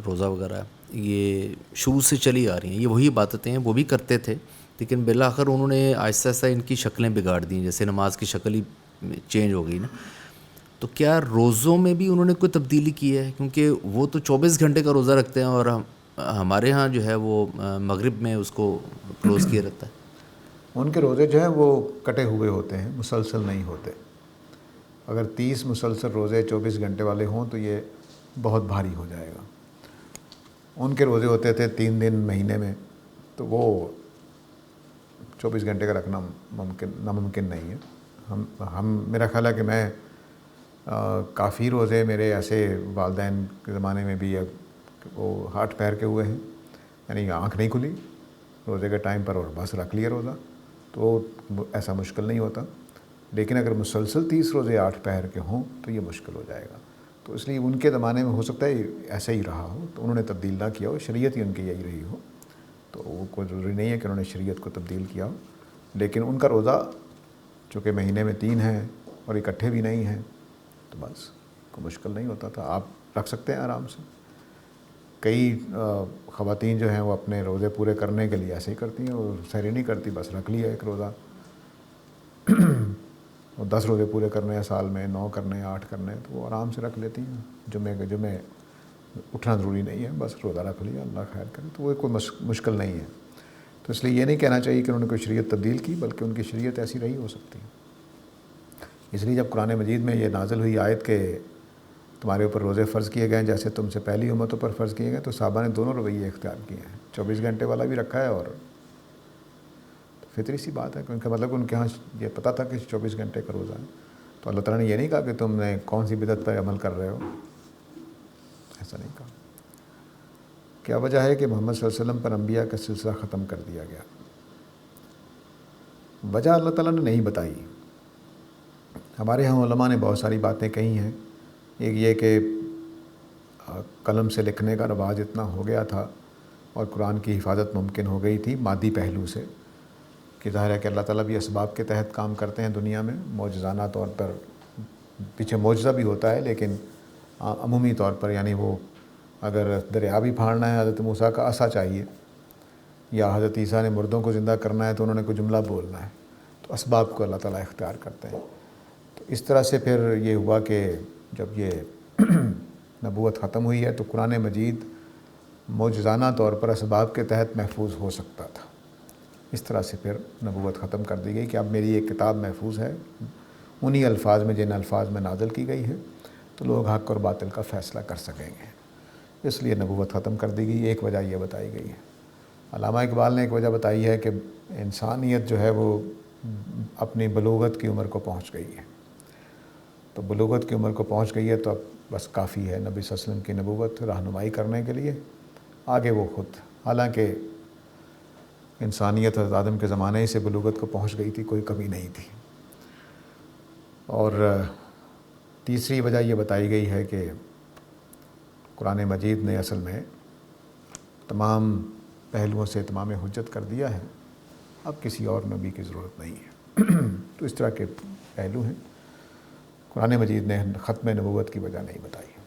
روزہ وغیرہ، یہ شروع سے چلی آ رہی ہیں، یہ وہی عبادتیں ہیں وہ بھی کرتے تھے، لیکن بالآخر انہوں نے آہستہ آہستہ ان کی شکلیں بگاڑ دیں، جیسے نماز کی شکل ہی چینج ہو گئی نا. تو کیا روزوں میں بھی انہوں نے کوئی تبدیلی کی ہے؟ کیونکہ وہ تو 24 گھنٹے کا روزہ رکھتے ہیں اور ہمارے ہاں جو ہے وہ مغرب میں اس کو کلوز کیا رہتا ہے. ان کے روزے جو ہیں وہ کٹے ہوئے ہوتے ہیں، مسلسل نہیں ہوتے. اگر 30 مسلسل روزے 24 گھنٹے والے ہوں تو یہ بہت بھاری ہو جائے گا. ان کے روزے ہوتے تھے 3 دن مہینے میں، تو وہ 24 گھنٹے کا رکھنا ناممکن نہیں ہے. ہم میرا خیال ہے کہ میں کافی روزے میرے ایسے والدین کے زمانے میں بھی وہ ہاتھ پیر کے ہوئے ہیں، یعنی آنکھ نہیں کھلی روزے کے ٹائم پر اور بس رکھ لیا روزہ، تو ایسا مشکل نہیں ہوتا. لیکن اگر مسلسل 30 روزے 8 پہر کے ہوں تو یہ مشکل ہو جائے گا. تو اس لیے ان کے زمانے میں ہو سکتا ہے ایسا ہی رہا ہو، تو انہوں نے تبدیل نہ کیا ہو، شریعت ہی ان کی یہی رہی ہو، تو وہ کوئی ضروری نہیں ہے کہ انہوں نے شریعت کو تبدیل کیا ہو. لیکن ان کا روزہ چونکہ مہینے میں 3 ہیں اور اکٹھے بھی نہیں ہیں تو بس کوئی مشکل نہیں ہوتا تھا، آپ رکھ سکتے ہیں آرام سے. کئی خواتین جو ہیں وہ اپنے روزے پورے کرنے کے لیے ایسے ہی کرتی ہیں، اور سحری نہیں کرتی، بس رکھ لیا ایک روزہ. اور 10 روزے پورے کرنے ہیں سال میں، 9 کرنے ہیں، 8 کرنے ہیں، تو وہ آرام سے رکھ لیتی ہیں. جمعے اٹھنا ضروری نہیں ہے، بس روزہ رکھ لیا، اللہ خیر کرے، تو وہ کوئی مشکل نہیں ہے. تو اس لیے یہ نہیں کہنا چاہیے کہ انہوں نے کوئی شریعت تبدیل کی، بلکہ ان کی شریعت ایسی رہی ہو سکتی ہے. اس لیے جب قرآن مجید میں یہ نازل ہوئی آیت کہ تمہارے اوپر روزے فرض کیے گئے جیسے تم سے پہلی امتوں پر فرض کیے گئے، تو صحابہ نے دونوں رویے اختیار کیے ہیں، 24 گھنٹے والا بھی رکھا ہے. اور فطری سی بات ہے کہ ان کا مطلب ان کے ہاں یہ پتہ تھا کہ 24 گھنٹے کا روزہ ہے. تو اللہ تعالیٰ نے یہ نہیں کہا کہ تم نے کون سی بدعت پر عمل کر رہے ہو، ایسا نہیں کہا. کیا وجہ ہے کہ محمد صلی اللہ علیہ وسلم پر انبیاء کا سلسلہ ختم کر دیا گیا؟ وجہ اللہ تعالیٰ نے نہیں بتائی. ہمارے ہاں علماء نے بہت ساری باتیں کہی ہیں. ایک یہ کہ قلم سے لکھنے کا رواج اتنا ہو گیا تھا اور قرآن کی حفاظت ممکن ہو گئی تھی مادی پہلو سے، کہ ظاہر ہے کہ اللہ تعالیٰ بھی اسباب کے تحت کام کرتے ہیں دنیا میں، معجزانہ طور پر. پیچھے معجزہ بھی ہوتا ہے لیکن عمومی طور پر، یعنی وہ اگر دریا بھی پھاڑنا ہے حضرت موسیٰ کا عصا چاہیے، یا حضرت عیسیٰ نے مردوں کو زندہ کرنا ہے تو انہوں نے کوئی جملہ بولنا ہے، تو اسباب کو اللہ تعالیٰ اختیار کرتے ہیں. تو اس طرح سے پھر یہ ہوا کہ جب یہ نبوت ختم ہوئی ہے تو قرآن مجید معجزانہ طور پر اسباب کے تحت محفوظ ہو سکتا تھا۔ اس طرح سے پھر نبوت ختم کر دی گئی کہ اب میری ایک کتاب محفوظ ہے انہی الفاظ میں جن الفاظ میں نازل کی گئی ہے، تو لوگ حق اور باطل کا فیصلہ کر سکیں گے، اس لیے نبوت ختم کر دی گئی۔ ایک وجہ یہ بتائی گئی ہے۔ علامہ اقبال نے ایک وجہ بتائی ہے کہ انسانیت جو ہے وہ اپنی بلوغت کی عمر کو پہنچ گئی ہے، تو بلوغت کی عمر کو پہنچ گئی ہے تو اب بس کافی ہے نبی صلی اللہ علیہ وسلم کی نبوت رہنمائی کرنے کے لیے، آگے وہ خود، حالانکہ انسانیت حضرت آدم کے زمانے ہی سے بلوغت کو پہنچ گئی تھی، کوئی کمی نہیں تھی۔ اور تیسری وجہ یہ بتائی گئی ہے کہ قرآن مجید نے اصل میں تمام پہلوؤں سے اتمام حجت کر دیا ہے، اب کسی اور نبی کی ضرورت نہیں ہے۔ تو اس طرح کے پہلو ہیں، قرآن مجید نے ختم نبوت کی وجہ نہیں بتائی۔